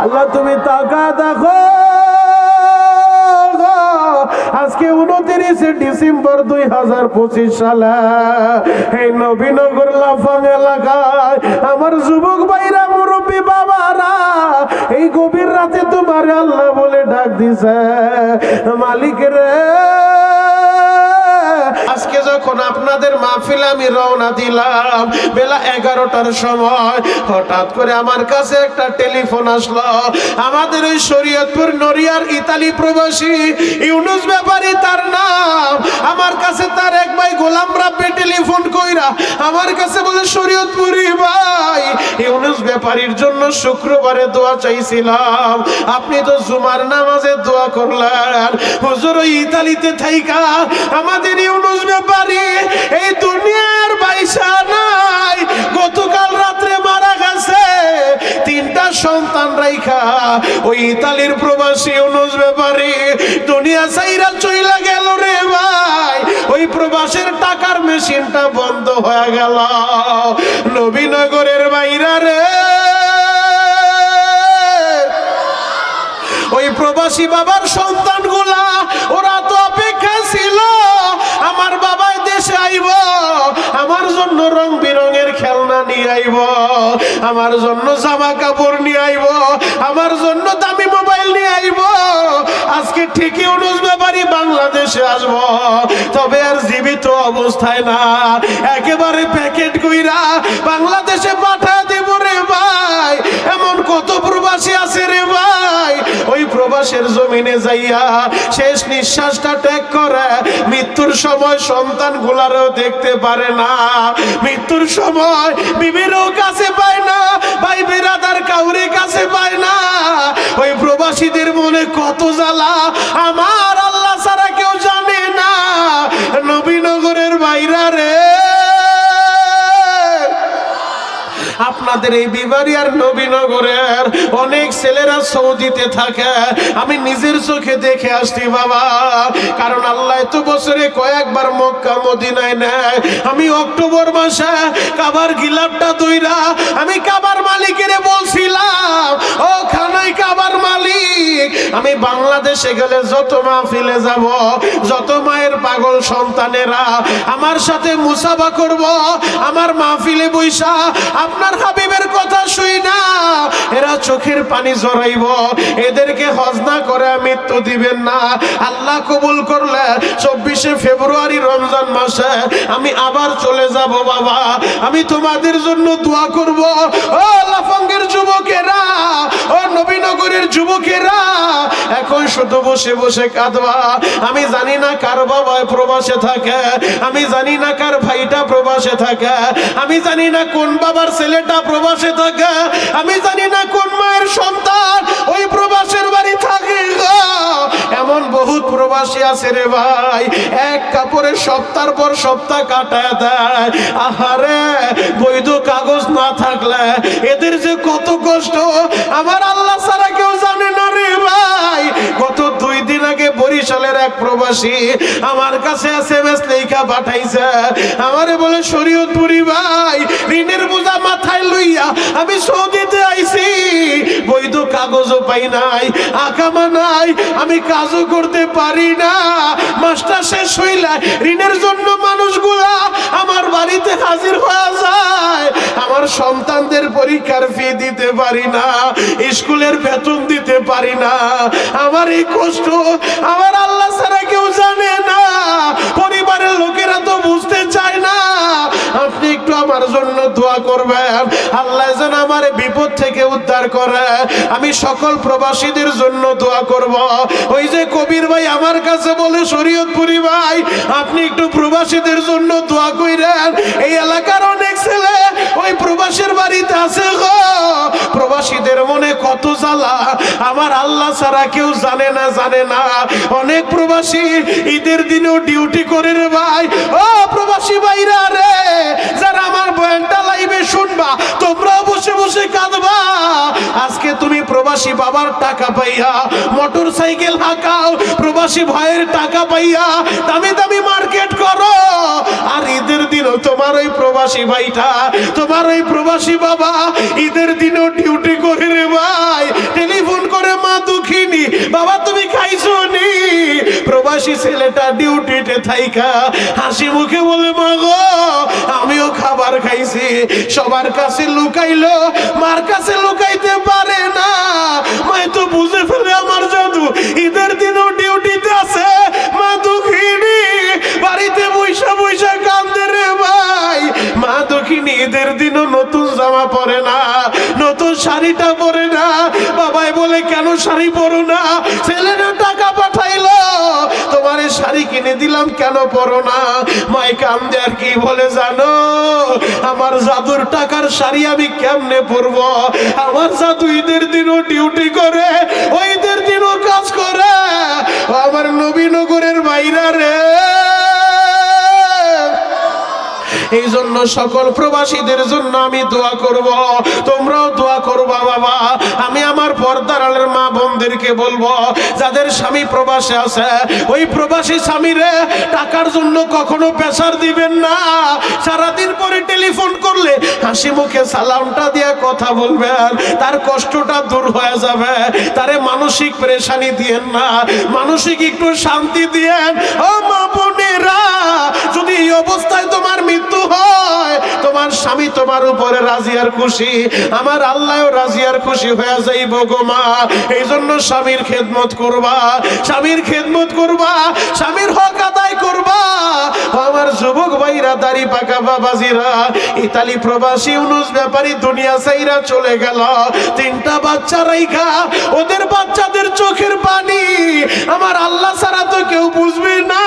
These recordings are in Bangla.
আল্লাহ তুমি তাকা দেখো, আজকে 29 ডিসেম্বর 2025 সালে এই নবীনগর লাফাং এলাকায় আমার যুবক ভাইরা, মুরব্বী বাবারা এই গভীর রাতে তোমার আল্লাহ বলে ডাক দিছে, মালিক রে। আজকে যখন আপনাদের মাহফিলে আমি রওনা দিলাম বেলা 11টার সময়, হঠাৎ করে আমার কাছে একটা টেলিফোন আসলো। আমাদের ওই শরীয়তপুর নড়িয়ার ইতালি প্রবাসী ইউনুস ব্যাপারী তার নাম। আমার কাছে তার এক ভাই গোলাম রাব্বি টেলিফোন কইরা আমার কাছে বলে, শরীয়তপুরি ভাই, ইউনুস ব্যাপারীর জন্য শুক্রবারে দোয়া চাইছিলাম, আপনি তো জুমার নামাজে দোয়া করলেন। হুজুর ওই ইতালিতে থাইকা আমাদের ইউনুস ব্যাপারী এই দুনিয়ার বাইসা নাই, গতকাল রাত্রে মারা গেছে। 3টা সন্তান রাইখা ওই ইতালির প্রবাসী ইউনুস ব্যাপারী দুনিয়া ছাইরা চইলা গেল রে ভাই। ওই প্রবাসের টাকার মেশিনটা বন্ধ হয়ে গেল। নবীনগরের বাইরা রে, ওই প্রবাসী বাবার সন্তানগুলা ওরা তো অপেক্ষা ছিল আমার বাবাই দেশে আইব, আমার জন্য রং বেরঙের খেলনা নিয়ে আইব, আমার জন্য জামা কাপড় নিয়ে আইব, আমার জন্য দামি মোবাইল নিয়ে আইব। আজকে ঠিকই ইউনুস ব্যাপারী বাংলাদেশে আসব, তবে আর জীবিত অবস্থায় না, একেবারে প্যাকেট কইরা বাংলাদেশে পাঠা দেব রে ভাই। এমন কত প্রবাসী আছে রে ভাই, ওই প্রবাসের জমিনে যাইয়া শেষ নিঃশ্বাসটা ত্যাগ করে মৃত্যুর সময় সন্তান গুলারও দেখতে পারে না, মৃত্যুর সময় বিবিরও কাছে পায় না, ভাই বেরাদার কাউরে কাছে পায় না। ওই প্রবাসীদের মনে কত জ্বালা আমার আল্লাহ ছাড়া কেউ জানে না। নবীনগরের বাইরা রে, আপনাদের এই বিবারিয়ার নবীনগরের অনেক ছেলেরা সৌদিতে থাকে, আমি নিজের চোখে দেখে আসছি বাবা। কারণ আল্লাহ তো বছরে কয়েকবার মক্কা মদিনায় নেয়। আমি অক্টোবর মাসে কাবার গিলাপটা দইরা আমি কাবার মালিকের বলছিলাম, ও খানাই কাবার মালিক, আমি বাংলাদেশে গেলে যত মাহফিলে যাব, যত মায়ের পাগল সন্তানেরা আমার সাথে মুসাফা করব, আমার মাহফিলে বইসা আপনার হাবিবের কথা শুই না এরা চোখের পানি জড়াইব, এদেরকে হজ না করে মৃত্যু দিবেন না। আল্লাহ কবুল করলে 24শে ফেব্রুয়ারি রমজান মাসে আমি আবার চলে যাব বাবা। আমি তোমাদের জন্য দোয়া করব। ও লাফাঙ্গের যুবকেরা, ও নবীনগরের যুবকেরা, এখন শুধু বসে বসে কাঁদবা। আমি জানি না কার বাবা প্রবাসে থাকে, আমি জানি না কার ভাইটা প্রবাসে থাকে, আমি জানি না কোন বাবার ছেলেটা প্রবাসে থাকে, আমি জানি না কোন মায়ের সন্তান ওই প্রবাসের বাড়ি থাকে। এমন বহুত প্রবাসী আছে রে ভাই, এক কাপড়ে সপ্তাহ পর সপ্তাহ কাটায় দেয়। আহারে, বৈধ কাগজ না থাকলে এদের যে কত কষ্ট আমার আল্লাহ ছাড়া কেউ জানে না রে ভাই। গত 2 দিন আগে বরিশালের এক প্রবাসী আমার কাছে SMS লেখা পাঠাইছে, আমারে বলে, শরীয়তপুরি ভাই, ঋণের বোঝা মাথায় লইয়া আমি সৌদিতে আইছি, বৈধ কাগজও পাই নাই, আকামা নাই, আমি কাজও করতে পারি না। মাসটা শেষ হইলে ঋণের জন্য মানুষগুলা আমার বাড়িতে হাজির হয়ে যায়, আমার সন্তানদের পরীক্ষার ফি দিতে পারি না, স্কুলের বেতন দিতে পারি না। আমার এই কষ্ট আমার আল্লাহ ছাড়া কেউ জানে না, পরিবারের লোকেরা তো বুঝতে চায় না। আপনি একটু আমার জন্য দোয়া করবেন, আল্লাহ যেন আমার বিপদ থেকে উদ্ধার করে। আমি সকল প্রবাসীদের জন্য দোয়া করব। ওই যে কবির ভাই আমার কাছে বলে, শরীয়তপুরি ভাই, আপনি একটু প্রবাসীদের জন্য দোয়া কইরেন। এই এলাকার অনেক ছেলে ওই প্রবাসীর বাড়িতে আছে গো, প্রবাসীদের মনে কত জ্বালা আমার আল্লাহ ছাড়া কেউ জানে না, জানে না। অনেক প্রবাসী ঈদের দিনেও ডিউটি করে রে ভাই। ও প্রবাসী ভাইরা রে, যারা আমার বয়ানটা লাইভে শুনবা, তোমরাও বসে বসে কাঁদবা। আজকে তুমি প্রবাসী বাবার টাকা পাইয়া মোটর সাইকেল হাঁকাও, প্রবাসী ভাইয়ের টাকা পাইয়া দামি দামি মার্কেট করো, আর ঈদের দিনও তোমার ওই প্রবাসী ভাইটা, তোমার ওই প্রবাসী বাবা ঈদের দিনও ডিউটি করে রে ভাই। প্রবাসী ছেলেটা ডিউটিতে থাইকা হাসি মুখে বলে, মা গো আমিও খাবার খাইছি। সবার কাছে লুকাইলো, মার কাছে লুকাইতে পারে না। মাই তো বুঝে ফেলে আমার জাদু, ঈদের দিনও ডিউটিতে আছে। মা দুঃখিনী, বাড়িতে বৈশা বৈশা কান্দে রে ভাই। মা দুঃখিনী ঈদের দিনও নতুন জামা পরে না, নতুন শাড়িটা পরে না। বাবাই বলে, কেন শাড়ি পরো না? ছেলেরা টাকা পাঠাইলো, তোমার শাড়ি কিনে দিলাম, কেন পরো না? মাই কান্দে আর কি বলে জানো, আমার জাদুর টাকার শাড়ি আমি কেমনে পরবো? আমার জাদু ঈদের দিনও ডিউটি করে, ওই ঈদের দিনও কাজ করে। আমার নবীনগরের বাইরা রে, এই জন্য সকল প্রবাসীদের জন্য আমি দোয়া করব, তোমরাও দোয়া করবা বাবা। আমি আমার পর্দার আড়ালের মা বোনদেরকে বলবো, যাদের স্বামী প্রবাসে আছে, ওই প্রবাসী স্বামীরে টাকার জন্য কখনো প্রেসার দিবেন না। সারাদিন পরে টেলিফোন করলে হাসি মুখে সালামটা দিয়ে কথা বলবেন, তার কষ্টটা দূর হয়ে যাবে। তারে মানসিক পেরেশানি দিয়েন না, মানসিক একটু শান্তি দিয়েন। ও মা বোনেরা, যদি এই অবস্থায় তোমার মৃত্যু হয়, তোমার স্বামী তোমার উপরে রাজি আর খুশি, আমার আল্লাহও রাজি আর খুশি হয়ে যাইব গো মা। এই জন্য স্বামীর খেদমত করবা, স্বামীর খেদমত করবা, স্বামীর হক আদায় করবা। আমার যুবক ভাইরা, দাড়ি পাকা বাবাজিরা, ইতালি প্রবাসী ইউনুস ব্যাপারী দুনিয়া ছাইরা চলে গেল, 3টা বাচ্চা রাইখা। ওদের বাচ্চাদের চোখের পানি আমার আল্লাহ ছাড়া তো কেউ বুঝবে না।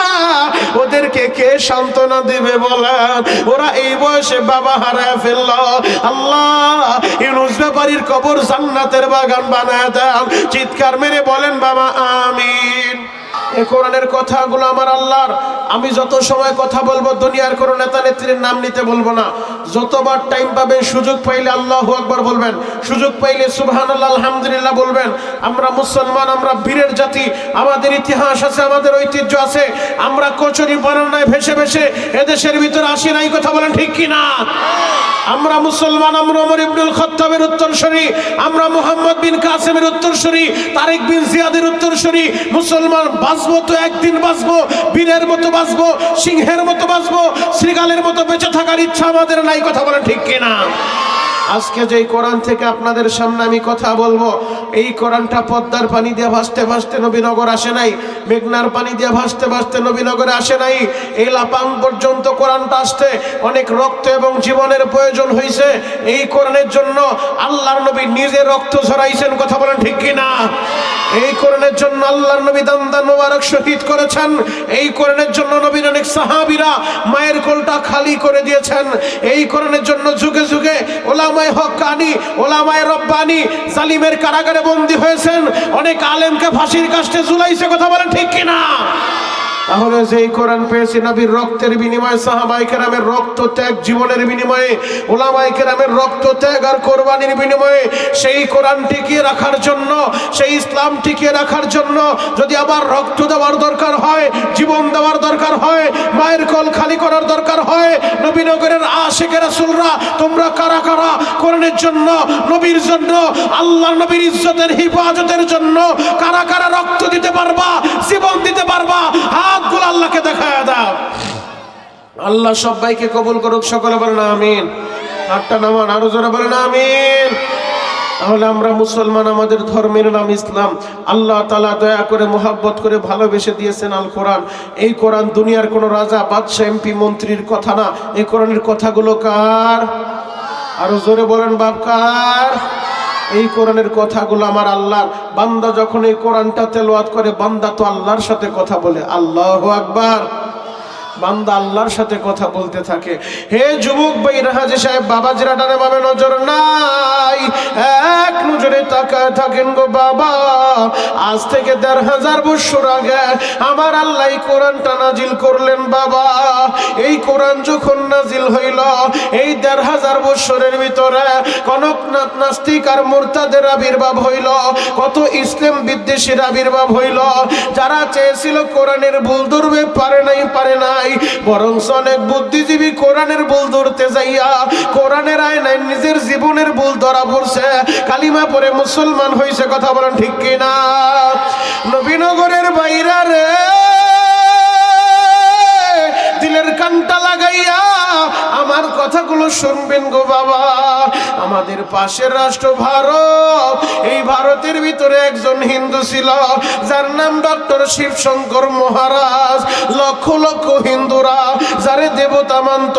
ওদেরকে কে সান্ত্বনা দেবে বলেন? ওরা এই বয়সে বাবা হারায় ফেলল। আল্লাহ ইউনুস ব্যাপারীর কবর জান্নাতের বাগান বানায় দেন। চিৎকার মেরে বলেন বাবা আমিন। এই কোরআনের কথাগুলো আমার আল্লাহর। আমি যত সময় কথা বলবো দুনিয়ার কোনো নেতা নেত্রীর নাম নিতে বলবো না। যতবার টাইম পাবেন, সুযোগ পাইলে আল্লাহু আকবার বলবেন, সুযোগ পাইলে সুবহানাল্লাহ আলহামদুলিল্লাহ বলবেন। আমরা মুসলমান, আমরা বীরের জাতি, আমাদের ইতিহাস আছে, আমাদের ঐতিহ্য আছে। আমরা কচুরি বানানায় ভেসে ভেসে এদেশের ভিতরে আসি নাই, কথা বলেন ঠিক কিনা? আমরা মুসলমান, আমরা ওমর ইবনুল খাত্তাবের উত্তরসূরি, আমরা মুহাম্মদ বিন কাসেমের উত্তরসূরি, তারেক বিন জিয়াদের উত্তরসূরি। মুসলমান বাঁচবো তো একদিন বাঁচবো, বীরের মতো বাঁচবো, সিংহের মতো বাঁচবো, শ্রীগালের মতো বেঁচে থাকার ইচ্ছা আমাদের নাই, কথা বলেন ঠিক কিনা? আজকে যেই কোরআন থেকে আপনাদের সামনে আমি কথা বলবো, এই কোরআনটা পদ্মার পানি দিয়ে ভাসতে ভাসতে নবীনগর আসে নাই, মেঘনার পানি দিয়ে ভাসতে ভাসতে নবীনগরে আসে নাই। এই লাপাং পর্যন্ত কোরআনটা আসতে অনেক রক্ত এবং জীবনের প্রয়োজন হয়েছে। এই কোরআনের জন্য আল্লাহর নবী নিজে রক্ত ঝরাইছেন, কথা বলেন ঠিক কিনা? এই কোরআনের জন্য আল্লাহর নবী দান মোবারক শহীদ করেছেন। এই কোরআনের জন্য নবীর অনেক সাহাবীরা মায়ের কোলটা খালি করে দিয়েছেন। এই কোরআনের জন্য যুগে যুগে ওলামায়ে হক্কানি, ওলামায়ে রব্বানি জালিমের কারাগারে বন্দী হয়েছেন। অনেক আলেমকে ফাঁসির কাস্টে ঝুলাইছে, কথা বলেন ঠিক কিনা? তাহলে যেই কোরআন পেয়েছি নবীর রক্তের বিনিময়ে, সাহাবায়ে কেরামের রক্ত ত্যাগ, জীবনের বিনিময়ে, উলামায়ে কেরামের রক্ত ত্যাগ আর কোরবানির বিনিময়ে, সেই কোরআন টিকিয়ে রাখার জন্য, সেই ইসলাম টিকিয়ে রাখার জন্য যদি আবার রক্ত দেওয়ার দরকার হয়, জীবন দেওয়ার দরকার হয়, মায়ের কোল খালি করার দরকার হয়, নবীনগরের আশিকে রাসূলরা তোমরা কারা কারা কোরআনের জন্য, নবীর জন্য, আল্লাহর নবীর ইজ্জতের হিফাজতের জন্য কারা কারা রক্ত দিতে পারবা, জীবন দিতে পারবা? হাতগুলো আল্লাহকে দেখায় দাও। আল্লাহ সবাইকে কবুল করুক, সকলে বলেন আমিন। হাতটা নামান, আরো জোরে বলেন আমিন। তাহলে আমরা মুসলমান, আমাদের ধর্মের নাম ইসলাম। আল্লাহ তাআলা দয়া করে মোহাব্বত করে ভালোবেসে দিয়েছেন আল কোরআন। এই কোরআন দুনিয়ার কোনো রাজা, বাদশা, এমপি, মন্ত্রীর কথা না। এই কোরআনের কথাগুলো কার? আরো জোরে বলেন বাপ কার? এই কোরআনের কথাগুলো আমার আল্লাহর। বান্দা যখন এই কোরআনটা তেলাওয়াত করে, বান্দা তো আল্লাহর সাথে কথা বলে। আল্লাহু আকবার। বান্দা আল্লাহর সাথে কথা বলতে থাকে। হে যুবক ভাই, রাহাজি সাহেব, বাবাজিরা ডানে বামে নজর নাই, এক নজরে তাকায় থাকেন গো বাবা। আজ থেকে ১৫০০ বছর আগে আমার আল্লাহ এই কোরআনটা নাজিল করলেন বাবা। এই কোরআন যখন নাজিল হইল, এই ১৫০০ বছরের ভিতরে কনক নাস্তিক আর মুরতাদের আবির্ভাব হইল, কত ইসলাম বিদ্বেষীর আবির্ভাব হইল। যারা চেয়েছিল কোরআনের ভুল ধরবে, পারে নাই, বরং অনেক বুদ্ধিজীবী কোরআনের ভুল ধরতে যাইয়া কোরআনের আয়নায় নিজের জীবনের ভুল ধরা পড়ছে, কালিমা পড়ে মুসলমান হয়েছে, কথা বলেন ঠিক কিনা? নবীনগরের বাইরা রে, কথাগুলো শুনবেন গো বাবা। আমাদের পাশের রাষ্ট্র ভারত, এই ভারতের ভিতরে একজন হিন্দু ছিল যার নাম ডক্টর শিবশঙ্কর মহারাজ। লক্ষ লক্ষ হিন্দুরা যারে দেবতা মানত,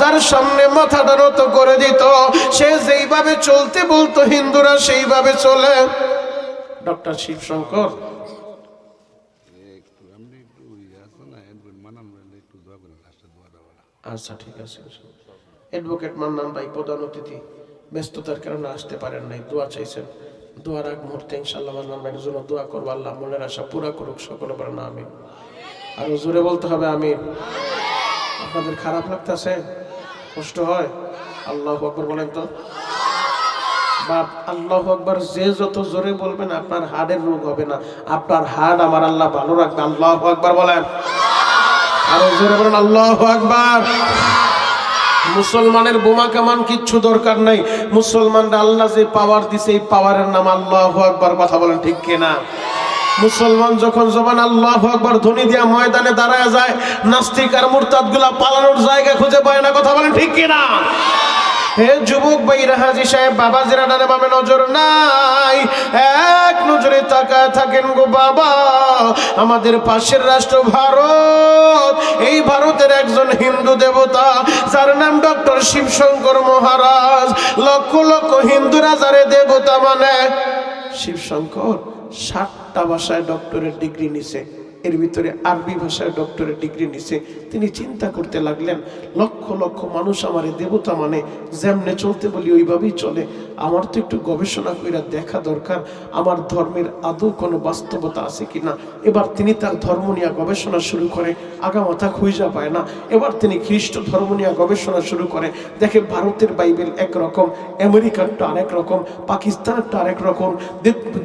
যার সামনে মাথাটা নত করে দিত, সে যেইভাবে চলতে বলতো হিন্দুরা সেইভাবে চলে। ডক্টর শিবশঙ্কর আচ্ছা ঠিক আছে, অ্যাডভোকেট মান্নান ভাই প্রধান অতিথি ব্যস্ততার কারণে আসতে পারেন নাই, দোয়া চাইছেন। দোয়ার আগ মুহূর্তে ইনশাআল্লাহ মান্নান ভাইয়ের জন্য দোয়া করবো, আল্লাহ মনের আশা পুরা করুক, সকলে বলেন আমিন। আর জোরে বলতে হবে আমিন। আপনাদের খারাপ লাগতেছে, কষ্ট হয়? আল্লাহু আকবার বলেন তো। বাপ আল্লাহু আকবার যে যত জোরে বলবেন আপনার হাড়ের রোগ হবে না, আপনার হাড় আমার আল্লাহ ভালো রাখবে। আল্লাহু আকবার বলেন, আরো জোরে বলেন আল্লাহু আকবার। মুসলমানের বোমা কামান কিচ্ছু দরকার নাই, মুসলমানরা আল্লাহ যে পাওয়ার দিছে এই পাওয়ারের নাম আল্লাহু আকবার। কথা বলেন ঠিক কিনা? মুসলমান যখন জবান আল্লাহু আকবার ধ্বনি দিয়া ময়দানে দাঁড়ায় যায়, নাস্তিক আর মুরতাদ গুলা পালানোর জায়গা খুঁজে পায় না। কথা বলেন ঠিক কিনা? হে যুবক ভাইরা, হাজী সাহেব, বাবা যারা ডানে বামে নজর নাই, এক নজরে তাকায় থাকেন গো বাবা। আমাদের পাশের রাষ্ট্র ভারত, এই ভারতের একজন হিন্দু দেবতা যার নাম ডক্টর শিবশঙ্কর মহারাজ। লক্ষ লক্ষ হিন্দুরা যারে দেবতা মানে, শিবশঙ্কর 60টা ভাষায় ডক্টরের ডিগ্রি নিছে, এর ভিতরে আরবি ভাষায় ডক্টরের ডিগ্রি নিছে। তিনি চিন্তা করতে লাগলেন, লক্ষ লক্ষ মানুষ আমারে দেবতা মানে, যেমনে চলতে বলি ওইভাবেই চলে, আমার তো একটু গবেষণা কইরা দেখা দরকার আমার ধর্মের আদৌ কোনো বাস্তবতা আছে কিনা। এবার তিনি তার ধর্ম নিয়ে গবেষণা শুরু করে, আগামাথা খুঁজা পায় না। এবার তিনি খ্রিস্ট ধর্ম নিয়ে গবেষণা শুরু করে, দেখে ভারতের বাইবেল একরকম, আমেরিকারটা আরেক রকম, পাকিস্তানেরটা আরেক রকম।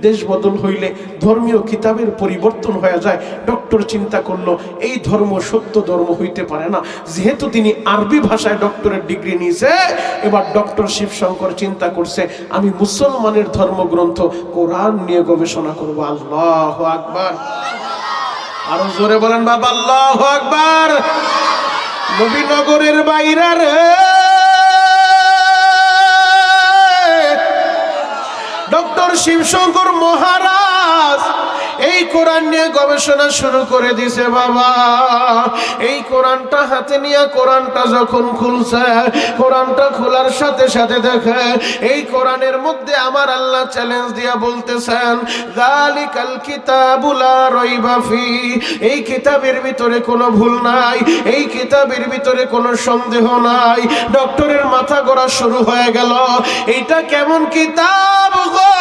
দেশ বদল হইলে ধর্মীয় কিতাবের পরিবর্তন হয়ে যায়। ডক্টর চিন্তা করলো এই ধর্ম সত্য ধর্ম হইতে পারে না। যেহেতু তিনি আরবি ভাষায় ডক্টরের ডিগ্রি নিয়েছে, এবার ডক্টর শিবশঙ্কর চিন্তা করছে আমি মুসলমানের ধর্মগ্রন্থ কোরআন নিয়ে গবেষণা করব। আল্লাহু আকবার, আরো জোরে বলেন বাবা আল্লাহু আকবার। নবীনগরের বাইরে রে ডক্টর শিবশঙ্কর মহারাজ এই কোরআন নিয়ে গবেষণা শুরু করে দিছে বাবা। এই কোরআনটা হাতে নিয়ে কোরআনটা যখন খুলছে, কোরআনটা খোলার সাথে সাথে দেখে এই কোরআনের মধ্যে আমার আল্লাহ চ্যালেঞ্জ দিয়া বলতেছেন, যালিকাল কিতাবু লা রাইবা ফি, এই কিতাবের ভিতরে কোনো ভুল নাই, এই কিতাবের ভিতরে কোনো সন্দেহ নাই। ডক্টরের মাথা গড়া শুরু হয়ে গেল, এইটা কেমন কিতাব গো,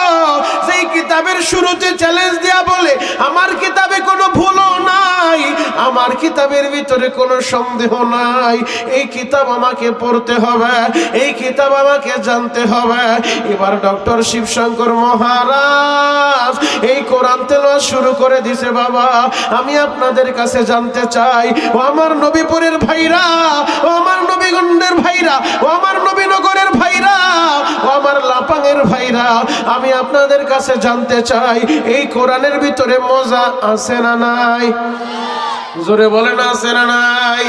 যেই কিতাবের শুরুতে চ্যালেঞ্জ দিয়া বলে আমার কিতাবে কোনো ভুলও নাই, আমার কিতাবের ভিতরে কোনো সন্দেহ নাই। এই কিতাব আমাকে পড়তে হবে, এই কিতাব আমাকে জানতে হবে। এবার ডক্টর শিবশঙ্কর মহারাজ এই কোরআন তেলাওয়াত শুরু করে দিছে বাবা। আমি আপনাদের কাছে জানতে চাই, ও আমার নবীপুরের ভাইরা, ও আমার নবীগঞ্জের ভাইরা, ও আমার নবীনগরের ভাইরা, ও আমার লাপাঙের ভাইরা, আমি আপনাদের কাছে জানতে চাই এই কোরআনের ভিতরে মজা আছে না নাই? জোরে বলেন আছে না নাই?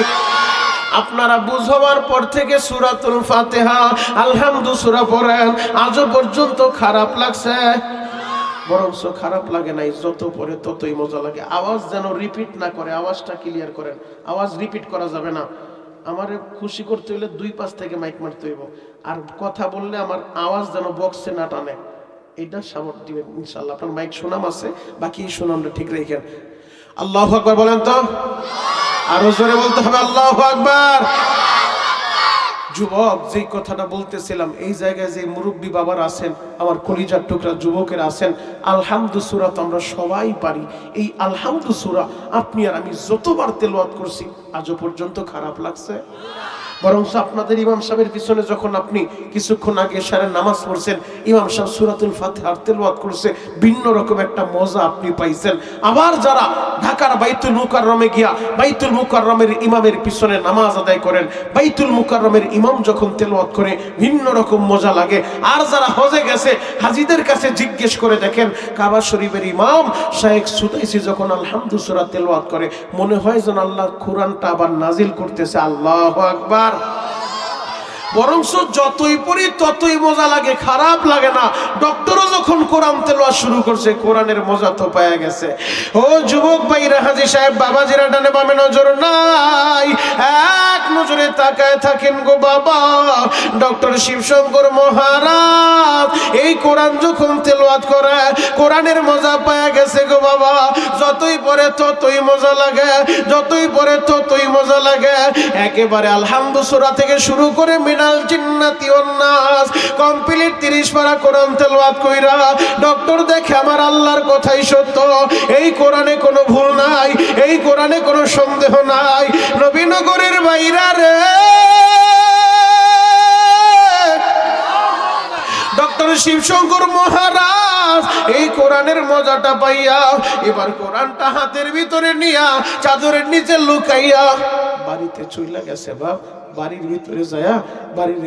আপনারা বুঝাবার পর থেকে সূরাতুল ফাতিহা আলহামদু সূরা পড়েন, আজও পর্যন্ত খারাপ লাগছে? বরঞ্চ খারাপ লাগে নাই, যত পড়ে ততই মজা লাগে। আওয়াজ যেন রিপিট না করে, আওয়াজটা ক্লিয়ার করেন। আওয়াজ রিপিট করা যাবে না। আমারে খুশি করতে হইলে 2 পাশ থেকে মাইক মারতে হইব, আর কথা বললে আমার আওয়াজ যেন বক্সে না টানে, এটা সামর্থ্য দিবেন ইনশাআল্লাহ। আপনার মাইক শোনাম আছে, বাকি শোনামটা ঠিক রেখেন। আল্লাহু আকবার বলেন তো, আরো জোরে বলতে হবে আল্লাহু আকবার। যুবক, যেই কথাটা বলতেছিলাম, এই জায়গায় যে মুরব্বী বাবার আছেন, আমার কলিজার টুকরা যুবকের আছেন, আলহামদু সূরা তো আমরা সবাই পারি। এই আলহামদু সূরা আপনি আর আমি যতবার তেলাওয়াত করছি আজও পর্যন্ত খারাপ লাগছে? বরঞ্চ আপনাদের ইমাম সাহেবের পিছনে যখন আপনি কিছুক্ষণ আগে এশারের নামাজ পড়ছেন, ইমাম সাহেব সূরাতুল ফাতিহার তেলাওয়াত করছে, ভিন্ন রকম একটা মজা আপনি পাইছেন। আবার যারা ঢাকার বাইতুল মুকাররমে গিয়া বাইতুল মুকাররমের ইমামের পিছনে নামাজ আদায় করেন, বাইতুল মুকাররমের ইমাম যখন তেলাওয়াত করে ভিন্ন রকম মজা লাগে। আর যারা হজে গেছে হাজীদের কাছে জিজ্ঞেস করে দেখেন, কাবা শরীফের ইমাম শাইখ সুদাইসি যখন আলহামদু সূরা তেলাওয়াত করে, মনে হয় যেন আল্লাহ কোরআনটা আবার নাজিল করতেছে। আল্লাহু আকবার। বরংস যতই পড়ি ততই মজা লাগে, খারাপ লাগে না। ডক্টরও যখন কোরআন তেলাওয়াত শুরু করছে, কোরআনের মজা তো পাওয়া গেছে। ও যুবক ভাইরা, হাজী সাহেব, বাবাজিরা, ডানে বামে নজর নাই, এক নজরে তাকায় থাকেন গো বাবা। ডক্টর শিবশঙ্কর মহারাজ এই কোরআন যখন তেলাওয়াত করে, কোরআনের মজা পাওয়া গেছে গো বাবা। যতই পড়ে ততই মজা লাগে, যতই পড়ে ততই মজা লাগে। একেবারে আলহামদু সূরা থেকে শুরু করে মিনাল জিন্নাতি ওয়ান নাস কমপ্লিট 30 পারা কোরআন তেলাওয়াত কইরা ডক্টর দেখে আমার আল্লাহর কথাই সত্য, এই কোরআনে কোনো ভুল নাই, এই কোরআনে কোনো সন্দেহ নাই। নবীনগরের বাইরা রে, ডক্টর শিবশঙ্কর মহারাজ এই কোরআনের মজাটা পাইয়া এবার কোরআনটা হাতের ভিতরে নিয়া চাদরের নিচে লুকাইয়া বাড়িতে চইলা গেছে। বাপ বাড়ির ভিতরে যায়া, বাড়ির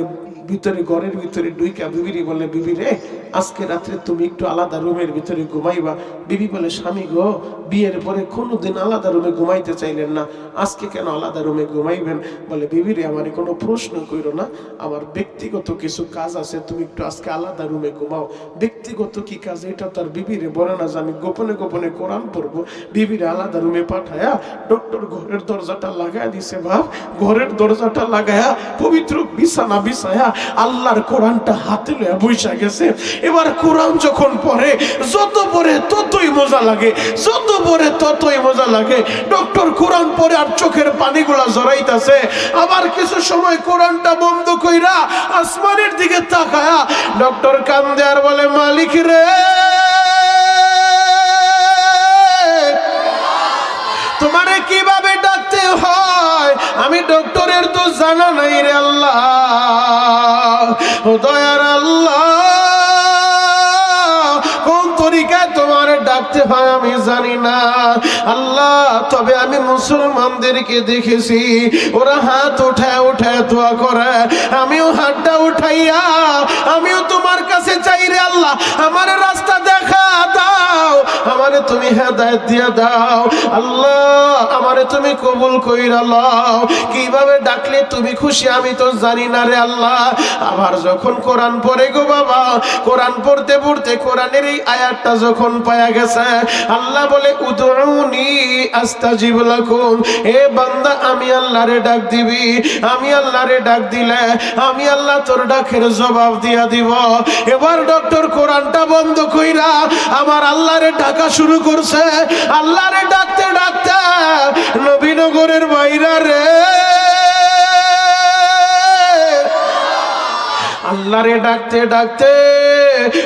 ভিতরে ঘরের ভিতরে ঢুইকা বিবিরে বলে, বিবি রে, আজকে রাত্রে তুমি একটু আলাদা রুমের ভিতরে ঘুমাইবা। বিবি বলে, স্বামী গো, বিয়ের পরে কোনোদিন আলাদা রুমে ঘুমাইতে চাইলেন না, আজকে কেন আলাদা রুমে ঘুমাইবেন? বলে, বিবি রে, আমারে কোনো প্রশ্ন কইরো না, আমার ব্যক্তিগত কিছু কাজ আছে, তুমি একটু আজকে আলাদা রুমে ঘুমাও। ব্যক্তিগত কি কাজ এটা তার বিবিরে বলে না যে আমি গোপনে গোপনে কোরআন পড়বো। বিবিরে আলাদা রুমে পাঠায়া ডক্টর ঘরের দরজাটা লাগায় দিছে। বাপ ঘরের দরজাটা লাগায়া পবিত্র বিছানা বিছায়া আল্লাহর কোরআনটা হাতে লইয়া বইসা গেছে। এবার কোরআন যখন পড়ে, যত পড়ে ততই মজা লাগে, যত পড়ে ততই মজা লাগে। ডক্টর কোরআন পড়ে আর চোখের পানিগুলা জড়াইতাছে। আবার কিছু সময় কোরআনটা বন্ধ কইরা আসমানের দিকে তাকায়া ডক্টর কান্দে আর বলে, মালিক রে, তোমারে কিভাবে ডাকতে হয় আমি ডক্টরের তো জানা নাই রে আল্লাহ। ও দয়ার আল্লাহ, কোন তরিকায় তোমার ডাকতে হয় আমি জানি না আল্লাহ। তবে আমি মুসলমানদেরকে দেখেছি ওরা হাত উঠায় উঠায় দোয়া করে, আমিও হাতটা উঠাইয়া আমিও তোমার কাছে চাই রে আল্লাহ, আমার রাস্তা দেখা দাও, আমারে তুমি হেদায়েত দিয়ে দাও আল্লাহ, আমারে তুমি কবুল কইরা লও। কিভাবে ডাকলে তুমি খুশি আমি তো জানি না রে আল্লাহ। আবার যখন কোরআন পড়ে গো বাবা, কোরআন পড়তে পড়তে কোরআনের এই আয়াতটা যখন পায়া গেছে, আল্লাহ বলে, উদউনি আস্তাজিব লাকুম, এ বান্দা আমি আল্লাহরে ডাক দিবি, আমি আল্লাহরে ডাক দিলে আমি আল্লাহ তোর ডাকের জবাব দিয়া দিব। এবার ডক্টর কোরআনটা বন্ধ কইরা আমার আল্লাহরে ডাকা শুরু করছে। আল্লাহরে ডাকতে ডাকতে নবীনগরের বাইরা রে, আল্লাহরে ডাকতে ডাকতে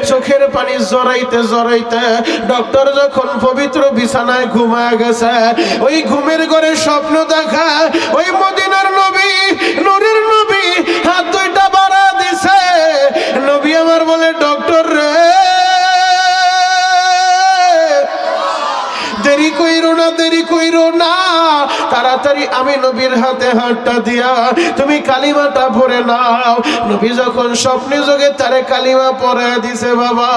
চোখের পানি জড়াইতে জড়াইতে ডক্টর যখন পবিত্র বিছানায় ঘুমায় গেছে, ওই ঘুমের ঘরে স্বপ্ন দেখা ওই মদিনার নবী, নূরের নবী হাত দুইটা বাড়া দিছে। নবী আমার বলে, ডক্টর রে, দেরি কইরো না, দেরি কইরো না, তাড়াতাড়ি আমি নবীর হাতে হাতটা দিয়া তুমি কালিমাটা পড়ে নাও। নবী যখন স্বপ্নে যোগে তারে কালিমা পড়ে দিছে বাবা,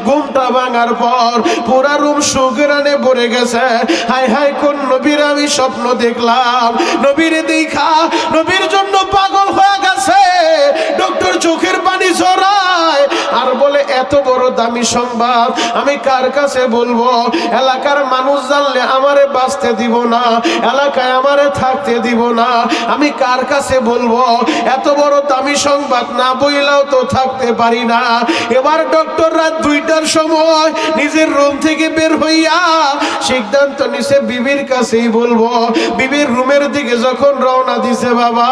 ঘুমটা ভাঙার পর পুরা রুম সুগরানে ভরে গেছে। হাই হাই, কোন নবীর আমি স্বপ্ন দেখলাম, নবীরে দেখা নবীর জন্য পাগল হয়ে গেছে। ডক্টর চোখের পানি ঝরায় আর বলে, এত বড় দামি সংবাদ আমি কার কাছে বলবো? এলাকার মানুষ জানলে আমারে বাঁচতে দিব না, এলাকায় আমারে থাকতে দিব না, আমি কার কাছে বলবো? এত বড় দামি সংবাদ না বইলাও তো থাকতে পারি না। এবার ডক্টর রাত 2টার সময় নিজের রুম থেকে বের হইয়া সিদ্ধান্ত নিছে বিবির কাছেই বলবো। বিবির রুমের দিকে যখন রওনা দিছে বাবা,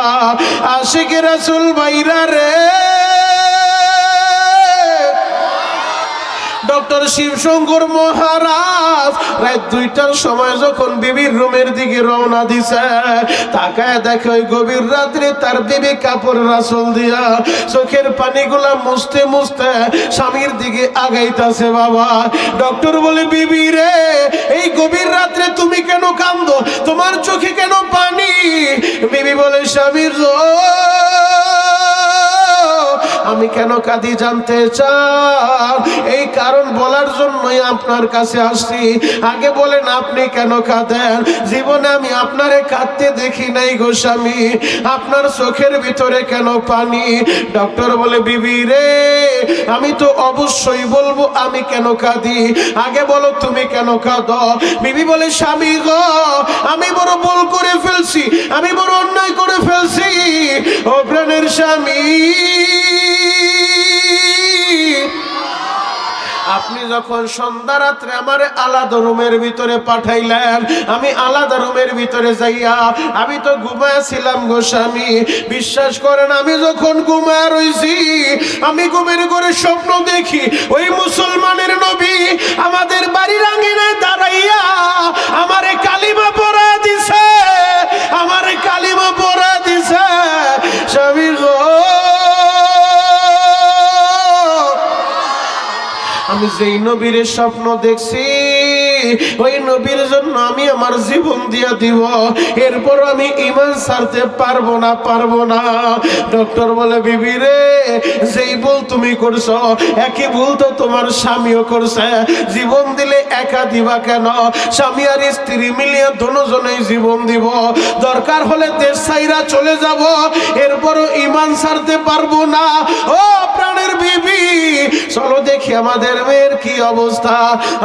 আশিকে রাসূল বাইরা রে, ডক্টর শিবশঙ্কর মহারাজ রাত 2টার সময় যখন বিবির রুমের দিকে রওনা দিছে, তাকায় দেখে ওই গভীর রাত্রে তার বিবি কাপড় রাসল দিয়া চোখের পানিগুলা মুছতে মুছতে স্বামীর দিকে আগাইতাছে বাবা। ডক্টর বলে, বিবি রে, এই গভীর রাত্রে তুমি কেন কান্দো? তোমার চোখে কেন পানি? বিবি বলে, স্বামীর আমি কেন কাঁদি জানতে চান? এই কারণ বলার জন্যই আপনার কাছে আসছি। আগে বলেন আপনি কেন কাঁদেন? জীবনে আমি আপনারে কাঁদতে দেখি নাই গো স্বামী, আপনার চোখের ভিতরে কেন পানি? ডক্টর বলে বিবি রে, আমি তো অবশ্যই বলবো আমি কেন কাঁদি। আগে বলো তুমি কেন কাঁদো? বিবি বলে স্বামী গো, আমি বড় ভুল করে ফেলছি, আমি বড় অন্যায় করে ফেলছি। ও প্রাণের স্বামী, আপনি যখন সন্ধ্যা রাত্রে আমার আলাদা রুমের ভিতরে পাঠাইলেন, আমি আলাদা রুমের ভিতরে যাইয়া আমি তো ঘুমাইছিলাম গো স্বামী। বিশ্বাস করেন, আমি যখন ঘুমায় রইছি, আমি ঘুমের ঘরে স্বপ্ন দেখি ওই মুসলমানের নবী আমাদের বাড়ির আঙিনায় দাঁড়াইয়া আমারে কালিমা পড়া দিছে, আমারে কালিমা পড়া দিছে। স্বামী গো, আমি যেই নবীর স্বপ্ন দেখছি, ওই নবীর জন্য আমি আমার জীবন দিয়া দিব, এরপর আমি ঈমান ছাড়তে পারবো না, পারবো না। ডক্টর বলে বিবি রে, যেই ভুল তুমি করছো একই ভুল তো তোমার স্বামীও করছে। জীবন দিলে একা দিবা কেন? স্বামী আর স্ত্রী মিলিয়ে দুজনেই জীবন দিব। দরকার হলে দেশ ছাইরা চলে যাব, এরপরও ঈমান ছাড়তে পারবো না। ও প্রাণের বিবি, চলো দেখি আমাদের মেয়ের কি অবস্থা।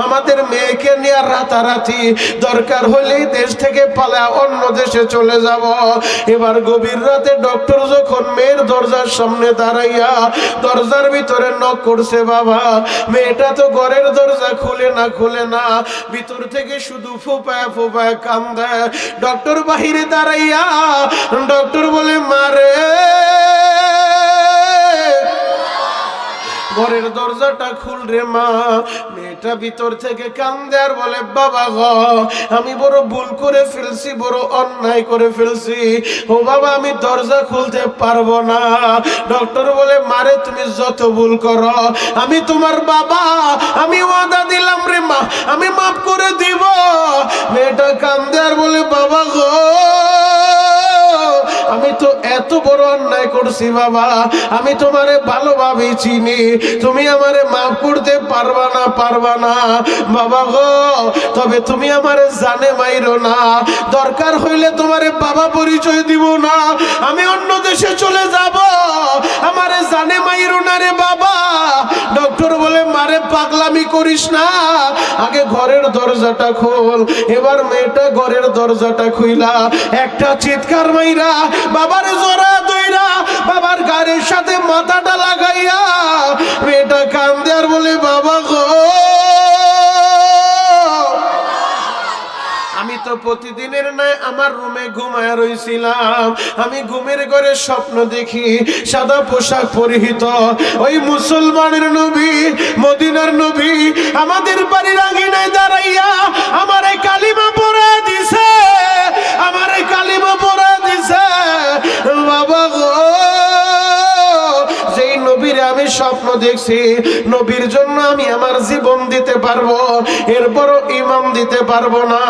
আমাদের মেয়েকে নিয়ে রাতারাতি দরকার হলেই দেশ থেকে পালা অন্য দেশে চলে যাব। এবার গভীর রাতে ডক্টর যখন মেয়ের দরজার সামনে দাঁড়াইয়া দরজার ভিতরে নক করছে, বাবা মেয়েটা তো ঘরের দরজা খুলে না, খুলে না, ভিতর থেকে শুধু ফোপায় ফোপায় কান্দে। ডক্টর বাহিরে দাঁড়াইয়া ডক্টর বলে মারে, ঘরের দরজাটা খুল রে মা। মেয়েটা ভিতর থেকে কান্দে আর বলে বাবা গো, আমি বড় ভুল করে ফেলছি, বড় অন্যায় করে ফেলছি। ও বাবা, আমি দরজা খুলতে পারবো না। ডক্টর বলে মারে, তুমি যত ভুল করো আমি তোমার বাবা, আমি ওয়াদা দিলাম রে মা, আমি মাফ করে দিব। মেয়েটা কান্দে আর বলে বাবা গো, আমি তো এত বড় অন্যায় করছি বাবা, আমি তোমারে ভালোভাবে চিনি, তুমি আমারে মাফ করতে পারবা না, পারবা না বাবা গো। তবে তুমি আমারে জানে মাইরো না, দরকার হইলে তোমারে বাবা পরিচয় দিব না, আমি অন্য দেশে চলে যাব, আমারে জানে মাইরো না রে বাবা। ডক্টর বলে মারে পাগলামি করিস না, আগে ঘরের দরজাটা খোল। এবার মেয়েটা ঘরের দরজাটা খুইলা একটা চিৎকার মাইরা বাবার জোড়া দইরা বাবার গাড়ির সাথে মাথাটা লাগাইয়া মেয়েটা কান্দে আর বলে বাবা গো, আমি তো প্রতিদিনের নয় আমার রুমে ঘুমায় রইছিলাম, আমি ঘুমের ঘরে স্বপ্ন দেখি সাদা পোশাক পরিহিত ওই মুসলমানের নবী, মদিনার নবী আমাদের বাড়ির আঙিনায় দাঁড়াইয়া আমারে কালিমা পড়া দিছে, আমারে কালিমা পড়া দিছে। বাবা গো, যেই নবীর আমি স্বপ্ন দেখছি, নবীর জন্য আমি আমার জীবন দিতে পারবো, এরপরও ইমাম দিতে পারবো না।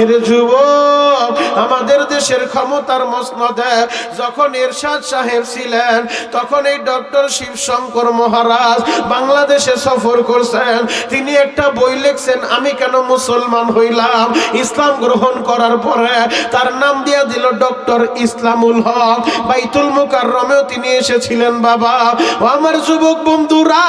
এর যুবক, আমাদের দেশের ক্ষমতার মসনদে যখন এরশাদ সাহেব ছিলেন, তখন এই ডক্টর শিবশঙ্কর মহারাজ বাংলাদেশে সফর করছেন। তিনি একটা বই লিখছেন, আমি কেন মুসলমান হইলাম। ইসলাম গ্রহণ করার পরে তার নাম দিয়া দিল ডক্টর ইসলামুল হক। বাইতুল মুকাররমেও তিনি এসেছিলেন। বাবা ও আমার যুবক বন্ধুরা,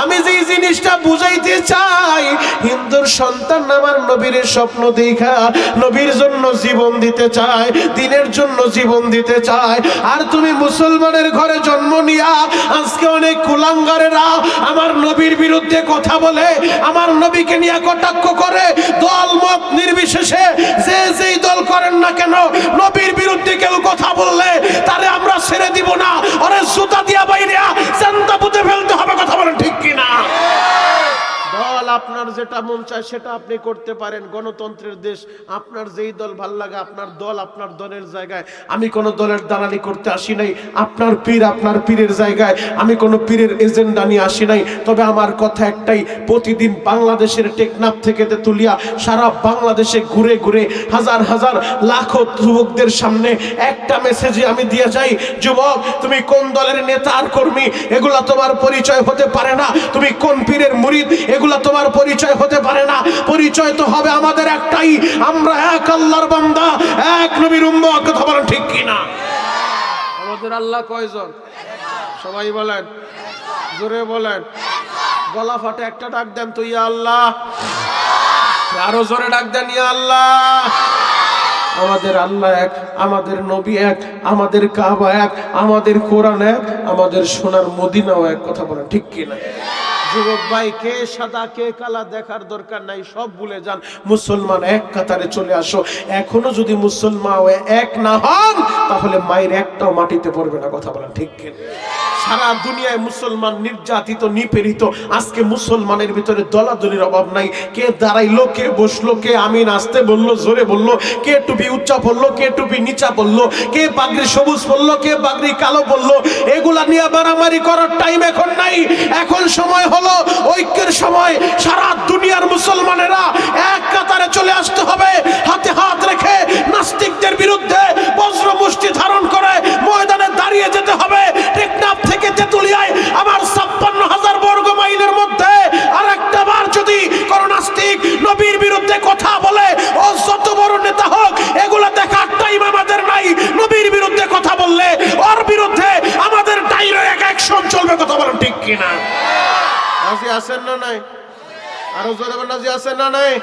আমি যে জিনিসটা বুঝাইতে চাই, হিন্দুর সন্তান আমার নবীর স্বপ্ন দেখা নবীর জন্য জীবন দিতে চায়, দিনের জন্য জীবন দিতে চায়। আর তুমি মুসলমানের ঘরে জন্ম নিয়া আজকে অনেক কুলাঙ্গারেরা আমার নবীর বিরুদ্ধে কথা বলে, আমার নবীকে নিয়ে কটাক্ষ করে, দল মত নির্বিশেষে যে যেই দল করেন না কেন, নবীর বিরুদ্ধে কেউ কথা বললে তারে আমরা ছেড়ে দিব না, ওরে জুতা দিয়া বাইরে জান্তা পুঁতে ফেলতে হবে। কথা বলেন ঠিক কিনা? দল আপনার যেটা মন চায় সেটা আপনি করতে পারেন, গণতন্ত্রের দেশ। আপনার যেই দল ভাল লাগে, আপনার দল আপনার দলের জায়গায়। আমি কোনো দলের দালালি করতে আসি নাই। আপনার পীর আপনার পীরের জায়গায়, আমি কোনো পীরের এজেন্ডা নিয়ে আসি নাই। তবে আমার কথা একটাই, প্রতিদিন বাংলাদেশের টেকনাফ থেকে তেতুলিয়া সারা বাংলাদেশে ঘুরে ঘুরে হাজার হাজার লাখো যুবকদের সামনে একটা মেসেজই আমি দিয়ে যাই, যুবক তুমি কোন দলের নেতা আর কর্মী এগুলা তোমার পরিচয় হতে পারে না, তুমি কোন পীরের মুরিদ এগুলা তোমার পরিচয় হতে পারে না। পরিচয় তো হবে আমাদের একটাই, আমরা এক আল্লাহর বান্দা, এক নবীর উম্মত। কথা বলেন ঠিক কিনা? আমাদের আল্লাহ কয়জন? সবাই বলেন, জোরে বলেন, গলা ফাটে একটা ডাক দেন তো, ইয়া আল্লাহ। আরো জোরে ডাক দেন, ইয়া আল্লাহ। আমাদের আল্লাহ এক, আমাদের নবী এক, আমাদের কাবা এক, আমাদের কোরআন এক, আমাদের সোনার মদিনাও এক। কথা বলেন ঠিক কিনা? যুবক ভাই, কে সাদা কে কালা দেখার দরকার নাই, সব ভুলে যান। মুসলমান এক কাতারে চলে আসো। এখনো যদি মুসলমান এক না হন তাহলে মায়ের একটাও মাটিতে পড়বে না। কথা বলেন ঠিক কিনা? সারা দুনিয়ায় মুসলমান নির্যাতিত নিপীড়িত। আজকে মুসলমানের ভিতরে দলাদলির অভাব নাই। কে দাঁড়াইলো, কে বসলো, কে আমিন আসতে বললো, জোরে বললো, কে টুপি উচ্চা পড়লো, কে টুপি নিচা পড়লো, কে পাগড়ি সবুজ পড়লো, কে পাগড়ি কালো পড়লো, এগুলা নিয়ে মারামারি করার টাইম এখন নাই। এখন সময় হলো ঐক্যের সময়। সারা দুনিয়ার মুসলমানেরা এক কাতারে চলে আসতে হবে, হাতে হাত রেখে নাস্তিকদের বিরুদ্ধে বজ্র মুষ্টি ধারণ করে ময়দানে দাঁড়িয়ে যেতে হবে। টেকনাফ থেকে তেতুলিয়ায় আমার 56,000 বর্গ মাইলের মধ্যে আর একটা বার যদি কোন নাস্তিক নবীর বিরুদ্ধে কথা বলে, ও যত বড় নেতা হোক, এগুলা দেখার টাইম আমাদের নাই। নবীর বিরুদ্ধে কথা বললে ওর বিরুদ্ধে আমাদের ডাইরেক্ট অ্যাকশন চলবে। কথা বলেন ঠিক কিনা? রাজি আছেন না নাই? আরো জোরে বলেন, রাজি আছেন না নাই?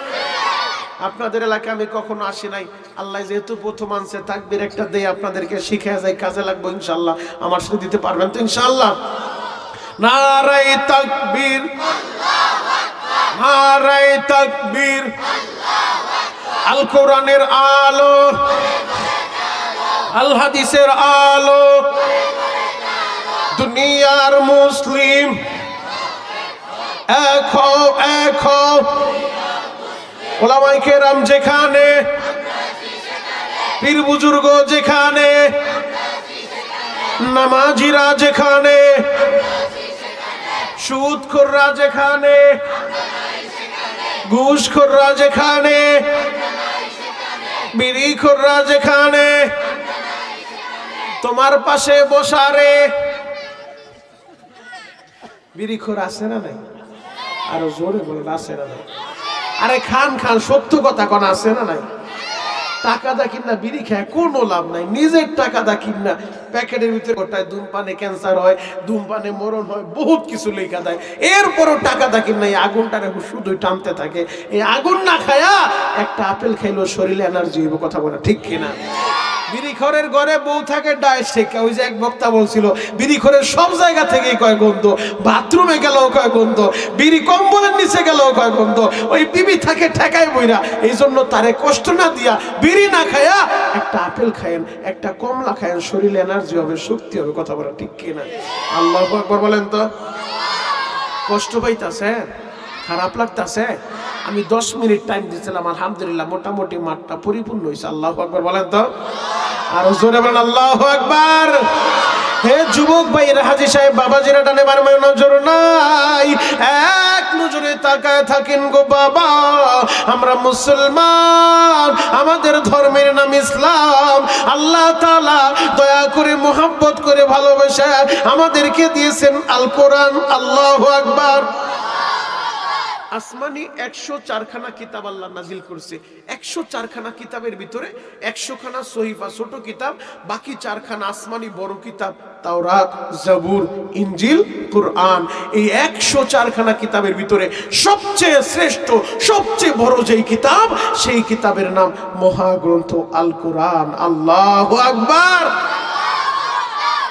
আপনাদের এলাকায় আমি কখনো আসি নাই। আল্লাহ যেহেতু প্রথম আনছে, তাকবীর একটা দেই, আপনাদেরকে শিখে যাই, কাজে লাগবো ইনশাআল্লাহ। আমার সাথে দিতে পারবেন তো ইনশাআল্লাহ? নারায়ে তাকবীর, নারায়ে তাকবীর। আল কোরআনের আলো, আল হাদিসের আলো, দুনিয়ার মুসলিম এক হও, এক হও। ওলামায়ে কেরাম যেখানে, পীর বুজুর্গ যেখানে, নামাজিরা যেখানে, সুদখোররা যেখানে, ঘুষখোররা যেখানে, বিড়িখোররা যেখানে, তোমার পাশে বসারে। বিড়িখোর আছে না নাই? আরো জোরে বলেন, আছে না নাই? আরে খান খান, সত্য কথা কোন আছে না নাই? টাকা দা কিনা বিড়ি খায় কোনো লাভ নাই। নিজের টাকা দা কিনা প্যাকেটের ভিতরে গোটায় ধূমপানে ক্যান্সার হয়, ধূমপানে মরণ হয়, বহুত কিছু লেখা দেয়। এরপরও টাকা দা কিনা এই আগুনটারে শুধুই টানতে থাকে। এই আগুন না খায়া একটা আপেল খাইলেও শরীরে এনার্জি হইব। কথা বলে ঠিক কিনা? বিড়িখোরের ঘরে বউ থাকে ডায়াস্টিক। ওই যে এক বক্তা বলছিল, বিড়িখোরের সব জায়গা থেকেই কয় গন্ধ, বাথরুমে গেলেও কয় গন্ধ, বিড়ি কম্বলের নিচে গেলেও কয় গন্ধ। ওই বিবি থাকে ঠেকায় বইরা। এই জন্য তারে কষ্ট না দিয়া বিড়ি না খায়া একটা আপেল খায়েন, একটা কমলা খায়েন, শরীরে এনার্জি হবে, শক্তি হবে। কথা বলা ঠিক কিনা? আল্লাহু আকবার বলেন তো। কষ্ট পাইতাছে, খারাপ লাগতাছে? আমি 10 মিনিট টাইম দিয়েছিলাম, আলহামদুলিল্লাহ মোটামুটি মাঠটা পরিপূর্ণ হয়েছে। আল্লাহু আকবার বলেন তো। আরো জোরে বলেন, আল্লাহু আকবার। হে যুবক ভাইয়েরা, হাজী সাহেব বাবাজিরা ডানে বামে নজর নাই, এক নজরে তাকায় থাকেন গো বাবা। আমরা মুসলমান, আমাদের ধর্মের নাম ইসলাম। আল্লাহ তাআলা দয়া করে মোহাব্বত করে ভালোবাসা আমাদেরকে দিয়েছেন আল কোরআন। আল্লাহু আকবার। আসমানি 104 খানা কিতাব আল্লাহ নাজিল করছে। 104 খানা কিতাবের ভিতরে 100 খানা সহিফা ছোট কিতাব, বাকি 4 খানা আসমানি বড় কিতাব, তাওরাত, জবুর, ইনজিল, কুরআন। এই 104 খানা কিতাবের ভিতরে সবচেয়ে শ্রেষ্ঠ, সবচেয়ে বড় যেই কিতাব, সেই কিতাবের নাম মহাগ্রন্থ আল কোরআন। আল্লাহু আকবার।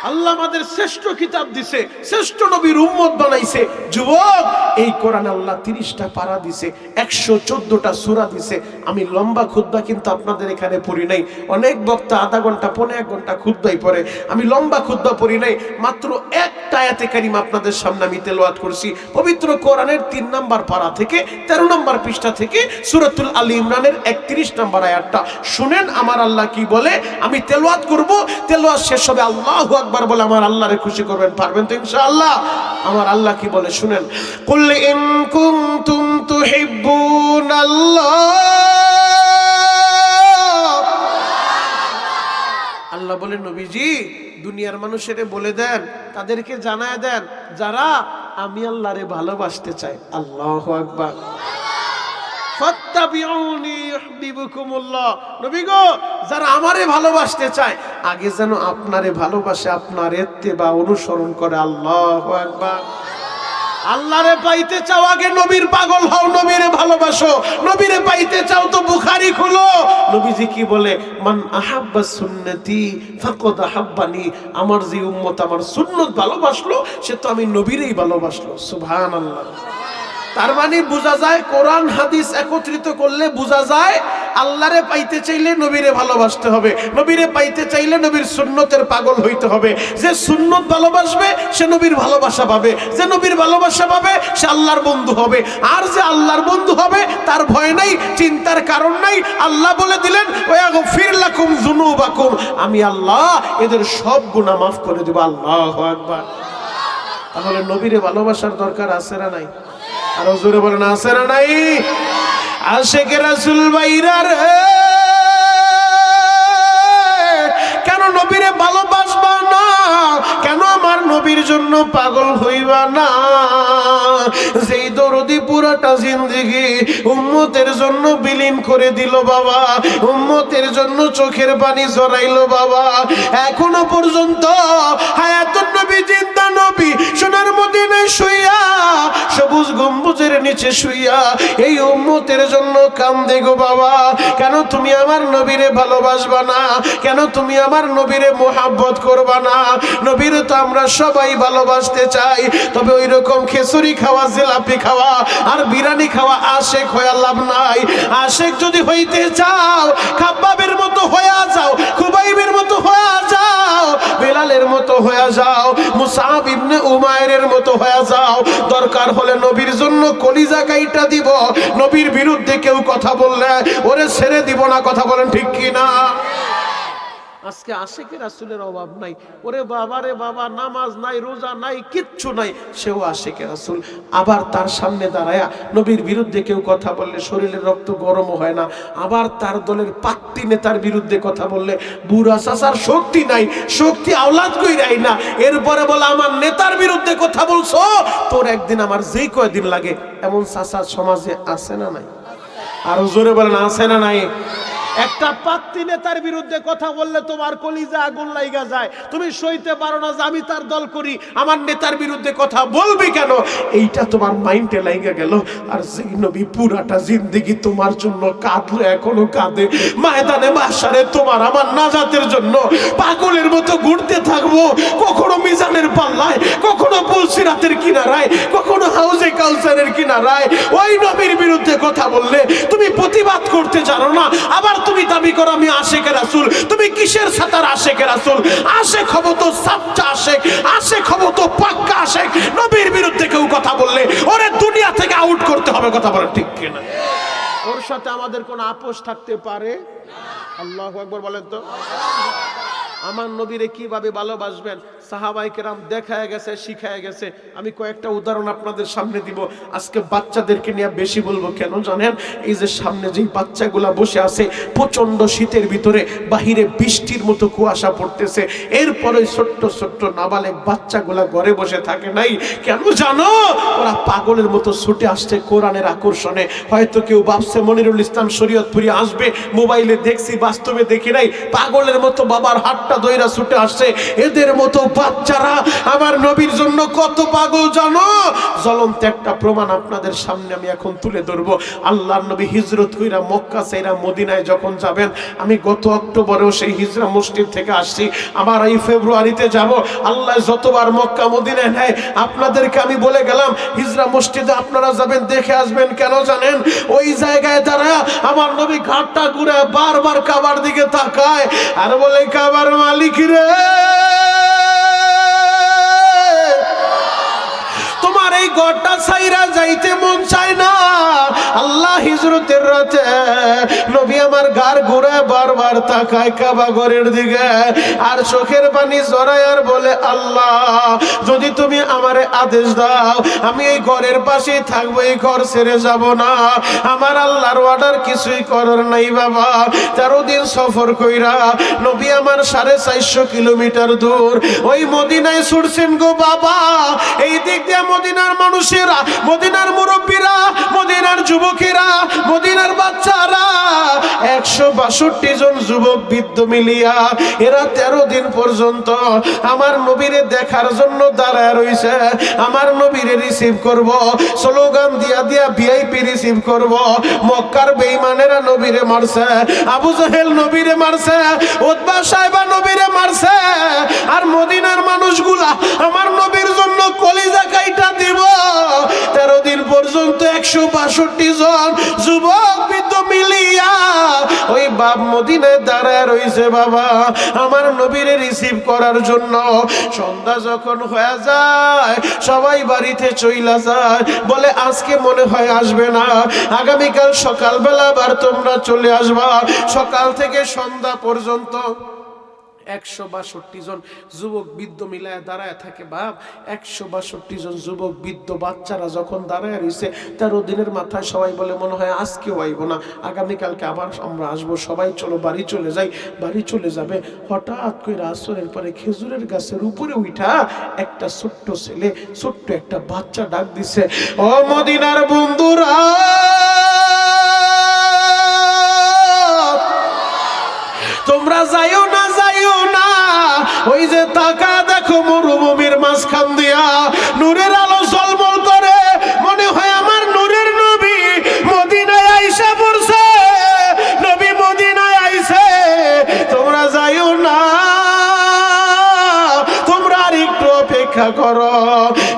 আল্লাহ আমাদের শ্রেষ্ঠ কিতাব দিছে, শ্রেষ্ঠ নবীর উম্মত বানাইছে। যুবক, এই কোরআন আল্লাহ 30টা পারা দিছে, 114টা সূরা দিছে। আমি লম্বা খুতবা কিন্তু আপনাদের এখানে পড়ি নাই। অনেক বক্তা আধা ঘন্টা, পৌনে 1 ঘন্টা খুতবাই পড়ে। আমি লম্বা খুতবা পড়ি নাই, মাত্র একটা আয়াতে কারিমা আপনাদের সামনে আমি তেলাওয়াত করছি। পবিত্র কোরআনের 3 নম্বর পারা থেকে 13 নম্বর পৃষ্ঠা থেকে সূরাতুল আলী ইমরানের 31 নম্বর আয়াতটা শুনেন আমার আল্লাহ কি বলে। আমি তেলাওয়াত করব, তেলাওয়াত শেষ হবে আল্লাহু আকবার বলে আমার আল্লাহরে খুশি করবেন। পারবেন তো ইনশাআল্লাহ? আমার আল্লাহ কি বলে শুনেন। কুল ইন কুনতুম তুহিব্বুনাল্লাহ, আল্লাহ বলেন নবীজি দুনিয়ার মানুষেরে বলে দেন, তাদেরকে জানায় দেন যারা আমি আল্লাহরে ভালোবাসতে চাই। আল্লাহু আকবার। ফাত্তাবিউনি ইউহিব্বুকুমুল্লাহ। নবী গো, যারা আমারে ভালোবাসতে চায় আগে যেন আপনারে ভালোবাসে, আপনার ইত্তেবা অনুসরণ করে। আল্লাহু আকবার। আল্লাহরে পাইতে চাও আগে নবীর পাগল হও, নবীরে ভালোবাসো। নবীরে পাইতে চাও তো বুখারী খুলো। নবীজি কি বলে? মান আহাব্বা সুন্নতি ফাকাদ আহাব্বানি। আমার যে উম্মত আমার সুন্নত ভালোবাসলো সে তো আমি নবীরেই ভালোবাসলো। সুবহানাল্লাহ। তার মানে বোঝা যায় কোরআন হাদিস একত্রিত করলে বোঝা যায় আল্লাহরে পাইতে চাইলে নবীরে ভালোবাসতে হবে, নবীরে পাইতে চাইলে নবীর সুন্নতের পাগল হইতে হবে। যে সুন্নত ভালোবাসবে সে নবীর ভালোবাসা পাবে, যে নবীর ভালোবাসা পাবে সে আল্লাহর বন্ধু হবে। আর যে আল্লাহর বন্ধু হবে তার ভয় নাই, চিন্তার কারণ নাই। আল্লাহ বলে দিলেন ওয়াগফির লাকুম যুনুবাকুম, আমি আল্লাহ এদের সব গুনাহ মাফ করে দেব। আল্লাহু আকবার। তাহলে নবীরে ভালোবাসার দরকার আছে না নাই? আর জোরে বলেন আছে না নাই? আশিক রাসূল ভাইরা রে, কেন নবীরে ভালোবাসবা না? কেন আমার নবীর জন্য পাগল হইবা না? যেই দরদি পুরাটা জিন্দেগি উম্মতের জন্য বিলীন করে দিল বাবা, উম্মতের জন্য চোখের পানি ঝরাইলো বাবা, এখনো পর্যন্ত হায়াতুন নবী জিন্দা নবী সোনার মদিনায় শুইয়া, সবুজ গম্বুজের নিচে শুইয়া এই উম্মতের জন্য কান্দে গো বাবা। কেন তুমি আমার নবীরে ভালোবাসবা না? কেন তুমি আমার নবীরে মোহাব্বত করবা না? নবীরে তো আমরা সবাই ভালোবাসতে চাই, তবে ওই রকম খিচুড়ি খাওয়া, জিলাপি খাওয়া আর বিরিয়ানি খাওয়া আশেক হয়ে লাভ নাই। আশেক যদি হইতে চাও খাব্বাবের মতো হয়ে যাও, খুবাইবের মতো হয়ে যাও, বেলালের মতো হয়ে যাও, মুসআব ইবনে উমাইরের মতো হয়ে যাও। দরকার হলে নবীর জন্য কলিজা কাইটা দিব। নবীর বিরুদ্ধে কেউ কথা বললে ওরে ছেড়ে দিব না। কথা বলেন ঠিক কি না? আজকে আশিকের রাসূলের অভাব নাই। ওরে বাবা রে বাবা, নামাজ নাই, রোজা নাই, কিচ্ছু নাই, সেও আশিকের রাসূল। আবার তার সামনে দাঁড়ায়া নবীর বিরুদ্ধে কেউ কথা বললে শরীরের রক্ত গরম হয় না। আবার তার দলের পাত্তি নেতার বিরুদ্ধে কথা বললে বুড়া চাচার শক্তি নাই, শক্তি আওলাদ কইরাই না। এরপরে বলে আমার নেতার বিরুদ্ধে কথা বলছো, তোর একদিন আমার যেই কয়দিন লাগে। এমন চাচা সমাজে আছে না নাই? আরো জোরে বলেন আছে না নাই? একটা পাত্তি নেতার বিরুদ্ধে কথা বললে তোমার কলিজা আগুন লাইগা যায়। তুমি সইতে পারো না যে আমি তার দল করি, আমার নেতার বিরুদ্ধে কথা বলবি কেন? এইটা তোমার মাইন্ডে লাইগা গেল। আর যেই নবী পুরাটা জিন্দেগি তোমার জন্য কাঁদলো, এখনো কাঁদে, ময়দানে মাশারে তোমার আমার নাজাতের জন্য পাগলের মতো ঘুরতে থাকবো। কখনো মিজানের পাল্লায়, কখনো পুলসিরাতের কিনারায়, কখনো হাউজে কাউসারের কিনারায়। ওই নবীর বিরুদ্ধে কথা বললে তুমি প্রতিবাদ করতে জানো না, আবার তুমি দাবি করো আমি আশিকের রাসূল। তুমি কিসের সাতার আশিকের রাসূল? আশিক হবো তো সাচ্চা আশিক, আশিক হবো তো পাক্কা আশিক। নবীর বিরুদ্ধে কেউ কথা বললে ওরে দুনিয়া থেকে আউট করতে হবে। কথা বলেন ঠিক কিনা? ওর সাথে আমাদের কোনো আপোষ থাকতে পারে? আল্লাহু আকবার বলেন তো। আমার নবীরে কিভাবে ভালোবাসবেন সাহাবায়ে কেরাম দেখায় গেছে, শিখায় গেছে। আমি কয়েকটা উদাহরণ আপনাদের সামনে দিব। আজকে বাচ্চাদেরকে নিয়ে বেশি বলবো, কেন জানেন? এই যে সামনে যেই বাচ্চাগুলা বসে আছে, প্রচন্ড শীতের ভিতরে বাহিরে বৃষ্টির মতো কুয়াশা পড়তেছে, এরপরে ছোট্ট ছোট্ট নাবালেগ বাচ্চাগুলা ঘরে বসে থাকে নাই। কেন জানো? ওরা পাগলের মতো ছুটে আসছে কোরআনের আকর্ষণে। হয়তো কেউ ভাবছে মনিরুল ইসলাম শরীয়তপুরি আসবে, মোবাইলে দেখছি, বাস্তবে দেখি নাই। পাগলের মতো বাবার হাতটা ধইরা ছুটে আসছে। এদের মতো বাচ্চারা আমার নবীর জন্য কত পাগল জানো? জ্বলন্ত একটা প্রমাণ আপনাদের সামনে আমি এখন তুলে ধরবো। আল্লাহর নবী হিজরত কইরা মক্কা ছেড়ে মদিনায় যখন যাবেন, আমি গত অক্টোবরেও সেই হিজরা মসজিদ থেকে আসছি, আবার এই ফেব্রুয়ারিতে যাব। আল্লাহ যতবার মক্কা মদিনায় নেয় আপনাদেরকে আমি বলে গেলাম হিজরা মসজিদে আপনারা যাবেন, দেখে আসবেন। কেন জানেন? ওই জায়গায় তারা আমার নবী ঘাটটা ঘুরে বারবার কাবার দিকে তাকায় আর বলে, কাবার মালিক রে, তোমার এই ঘরটা ছাইরা যাইতে মন চায় না। আল্লাহ হিজরতের রাতে নবী আমার গার ঘুরে বারবার তাকায় কাবা ঘরের দিকে আর চোখের পানি জড়ায় আর বলে, আল্লাহ যদি তুমি আমারে আদেশ দাও আমি এই ঘরের পাশেই থাকবো, এই ঘর ছেড়ে যাব না। আমার আল্লাহর অর্ডার কিছুই করার নাই বাবা। 13 দিন সফর কইরা নবী আমার 450 কিলোমিটার দূর ওই মদিনায় ছুটছেন গো বাবা। এই দিক দিয়ে মদিনার মানুষেরা, মদিনার মুরব্বীরা, মদিনার যুবকেরা, মদিনার বাচ্চারা 162 জন যুবক বৃদ্ধ মিলিয়া এরা 13 দিন পর্যন্ত আমার নবীরে দেখার জন্য দাঁড়ায় রইছে। আমার নবীরে রিসিভ করব, স্লোগান দিয়া দিয়া ভিআইপি রিসিভ করব। মক্কার বেঈমানেরা নবীরে মারছে, আবু জাহেল নবীরে মারছে, উতবা সাইবা নবীরে মারছে, আর মদিনার মানুষগুলা আমার নবীর জন্য কলিজা কাইটা দিব। 13 দিন পর্যন্ত 162 জন যুবক বৃদ্ধ মিলিয়া ওই বাপ মদিনায় দাঁড়ায় রইছে বাবা আমার নবীরে রিসিভ করার জন্য। সন্ধ্যা যখন হয়ে যায় সবাই বাড়িতে চইলা যায়, বলে আজকে মনে হয় আসবে না, আগামীকাল সকালবেলা আবার তোমরা চলে আসবা। সকাল থেকে সন্ধ্যা পর্যন্ত 162 জন যুবক বৃদ্ধ মিলায় দাঁড়ায় থাকে বাপ। 162 জন যুবক বৃদ্ধ বাচ্চারা যখন দাঁড়ায় রয়েছে 13 দিনের মাথায় সবাই বলে মনে হয় আজকেও আইব না, আগামীকালকে আবার আমরা আসবো, সবাই চলো বাড়ি চলে যাই। বাড়ি চলে যাবে, হঠাৎ করে আসরের পরে খেজুরের গাছের উপরে উঠা একটা ছোট্ট ছেলে, ছোট্ট একটা বাচ্চা ডাক দিছে, ও মদিনার বন্ধুরা, তোমরা যাইও না, যাইও না, ওই যে তাকা দেখো মরুভূমির মাঝখান দিয়া নূরের আলো ঝলমল করে, মনে হয় আমার নূরের নবী মদিনায় আইসা পড়ছে, নবী মদিনায় আইছে, তোমরা যাইও না, তোমরা আর একটু অপেক্ষা করো।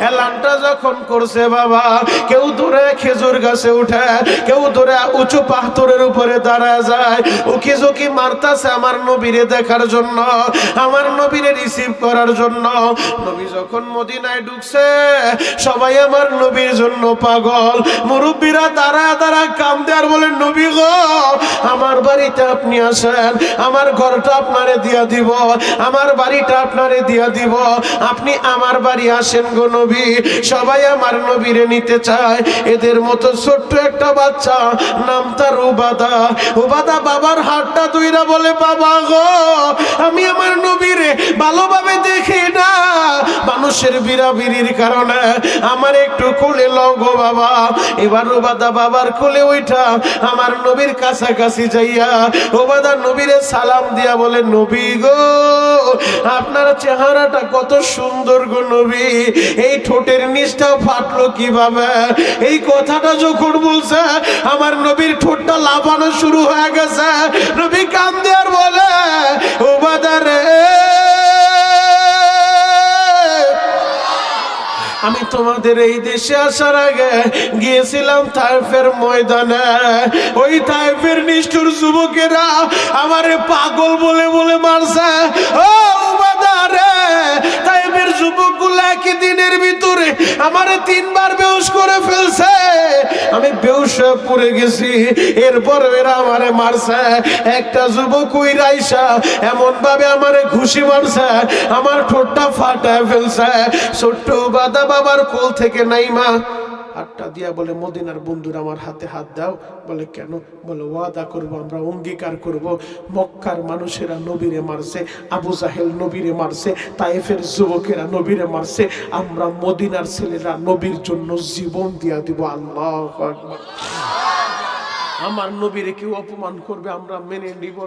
এলানটা যখন করছে বাবা, কেউ দূরে খেজুর গাছে উঠে, কেউ দূরে উঁচু পাথরের উপরে দাঁড়ায় যায়, উকি ঝুঁকি মারতাছে আমার নবীরে দেখার জন্য, আমার নবীরে রিসিভ করার জন্য। নবী যখন মদিনায় ঢুকছে সবাই আমার নবীর জন্য পাগল। মুরব্বীরা দাঁড়ায় দাঁড়ায় কান্দে আর বলেন, নবী গো আমার বাড়িতে আপনি আসেন, আমার ঘরটা আপনারে দিয়া দিব, আমার বাড়িটা আপনারে দিয়া দিব, আপনি আমার বাড়ি আসেন গো নবী। সবাই আমার নবীরে নিতে চায়। এদের মতো ছোট্ট একটা বাচ্চা, নাম তার উবাদা। উবাদা বাবার হাতটা দুইরা বলে, বাবা গো আমি আমার নবীরে ভালোভাবে দেখি না, মানুষের বিড়াবিড়ির কারণে আমার একটু কোলে লও গো বাবা। এবার উবাদা বাবার কোলে উঠা আমার নবীর কাছাকাছি যাইয়া উবাদা নবীরে সালাম দিয়া বলে, নবী গো আপনার চেহারাটা কত সুন্দর গো নবী, এই ঠোঁটের নিচটা ফাটলো কিভাবে? এই কথাটা যখন বলছে আমার নবীর ঠোঁটটা লাফানো শুরু হয়ে গেছে। নবী কান্দে আর বলে, উবাদা রে আমি তোমাদের এই দেশে আসার আগে গিয়েছিলাম তায়েফের ময়দানে, ওই তায়েফের নিষ্ঠুর যুবকেরা আমারে পাগল বলে বলে মারছে। ও উবাদা রে, তায়েফের যুবকগুলো একই দিনের ভিতরে আমারে 3 বার বেহুশ করে ফেলছে, আমি বেহুশ হয়ে পড়ে গেছি, এরপর এরা আমারে মারছে। একটা যুবক ওই রাইসা এমন ভাবে আমারে ঘুষি মারছে, আমার ঠোঁটটা ফাটায় ফেলছে। ছোট্ট উবাদা বাবার কোল থেকে নাইমা হাতটা দিয়া বলে, মদিনার বন্ধুরা আমার হাতে হাত দাও। বলে কেন? বলে ওয়াদা করব, আমরা অঙ্গীকার করব, মক্কার মানুষেরা নবীরে মারছে, আবু জাহেল নবীরে মারছে, তায়েফের যুবকেরা নবীরে মারছে, আমরা মদিনার ছেলেরা নবীর জন্য জীবন দিয়া দিব। আল্লাহু আকবার। আমার নবীরে কেউ অপমান করবে আমরা মেনে নিব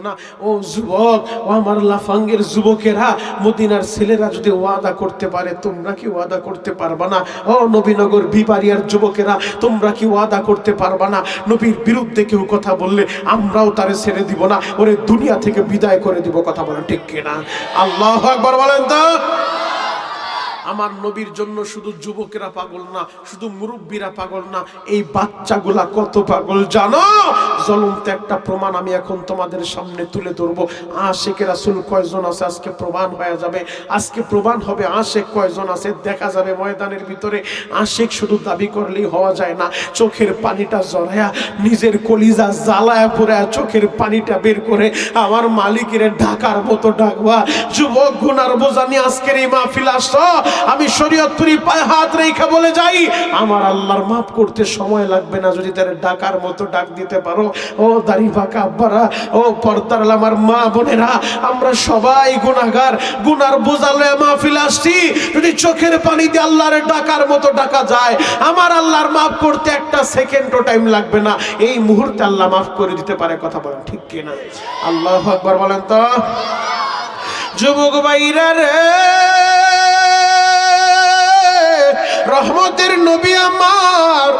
না। ও যুবক, ও আমার লাফাঙ্গের যুবকেরা, মদিনার ছেলেরা যদি ওয়াদা করতে পারে, তোমরা কি ওয়াদা করতে পারবা না? ও নবীনগর বিবাড়িয়ার যুবকেরা, তোমরা কি ওয়াদা করতে পারবা না? নবীর বিরুদ্ধে কেউ কথা বললে আমরাও তারে ছেড়ে দিব না, ওরে দুনিয়া থেকে বিদায় করে দিব। কথা বলেন ঠিক কিনা? আল্লাহু আকবার বলেন তো। আমার নবীর জন্য শুধু যুবকেরা পাগল না, শুধু মুরব্বীরা পাগল না, এই বাচ্চাগুলা কত পাগল জানো? জ্বলন্ত একটা প্রমাণ আমি এখন তোমাদের সামনে তুলে ধরবো। আশিকে রাসূল কয়জন আছে আজকে প্রমাণ হয়ে যাবে। আজকে প্রমাণ হবে আশিক কয়জন আছে, দেখা যাবে ময়দানের ভিতরে। আশিক শুধু দাবি করলেই হওয়া যায় না, চোখের পানিটা জড়ায়া, নিজের কলিজা জ্বালায়া পুরায়া চোখের পানিটা বের করে আমার মালিকের ঢাকার মতো ডাকবা। যুবক, গুনার বোঝা নিয়ে আজকের এই মাহফিল আসছো, আমি শরীয়তপুরি পায়ে হাত রেখে বলে যাই, আমার আল্লাহর মাফ করতে সময় লাগবে না যদি তার ডাকার মতো ডাক দিতে পারো। ও দাড়ি পাকা আব্বারা, ও পর্দার আমার মা বোনেরা, আমরা সবাই গুনাহগার, গুনার বোঝা লয়ে মাহফিল আসছি। যদি চোখের পানি দিয়ে আল্লাহর ডাকার মতো ডাকা যায়, আমার আল্লাহর মাফ করতে একটা সেকেন্ডও টাইম লাগবে না, এই মুহূর্তে আল্লাহ মাফ করে দিতে পারে। কথা বলেন ঠিক কিনা? আল্লাহু আকবার বলেন তো। যুবক ভাইরা রে, রহমতের নবী আমার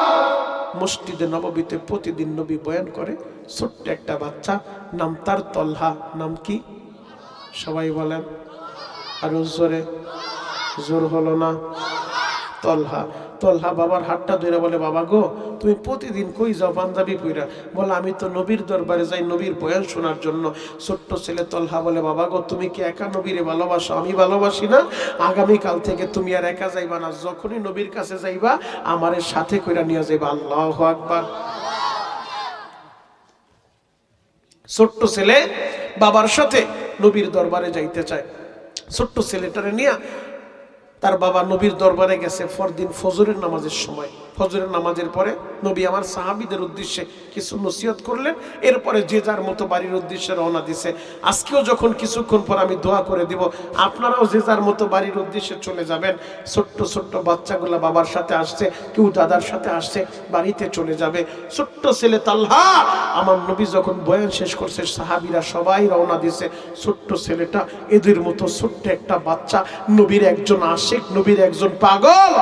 মসজিদে নববীতে প্রতিদিন নবী বয়ান করে। ছোট্ট একটা বাচ্চা, নাম তার তলহা। নাম কি? সবাই বলেন আর জোরে। জোর হলো না? তলহা। তলহা বাবার হাতটা ধরে বলে, বাবা গো, তুমি প্রতিদিন কই যাও পাঞ্জাবি পইরা? বলে, আমি তো নবীর দরবারে যাই নবীর বয়ান শোনার জন্য। ছোট্ট ছেলে তলহা বলে, বাবা গো, তুমি কি একা নবীরে ভালোবাসো? আমি ভালোবাসি না। আগামীকাল থেকে তুমি আর একা যাইবা না, যখনই নবীর কাছে যাইবা আমারে সাথে কইরা নিয়ে যাইবা। আল্লাহু আকবার। ছোট্ট ছেলে বাবার সাথে নবীর দরবারে যাইতে চায়। ছোট্ট ছেলেটারে নিয়ে তার বাবা নবীর দরবারে গেছে পরদিন ফজরের নামাজের সময়। ফজরের নামাজের পরে নবী আমার সাহাবীদের উদ্দেশ্যে কিছু নসিহত করলেন, এরপরে যে যার মতো বাড়ির উদ্দেশ্যে রওনা দিছে। আজকেও যখন কিছুক্ষণ পর আমি দোয়া করে দিব, আপনারাও যে যার মতো বাড়ির উদ্দেশ্যে চলে যাবেন। ছোট্ট ছোট্ট বাচ্চাগুলা বাবার সাথে আসছে, কেউ দাদার সাথে আসছে, বাড়িতে চলে যাবে। ছোট্ট ছেলে তালহা, আমার নবী যখন বয়ান শেষ করছে, সাহাবীরা সবাই রওনা দিছে। ছোট্ট ছেলেটা এদের মতো ছোট্ট একটা বাচ্চা, নবীর একজন আশিক, নবীর একজন পাগল,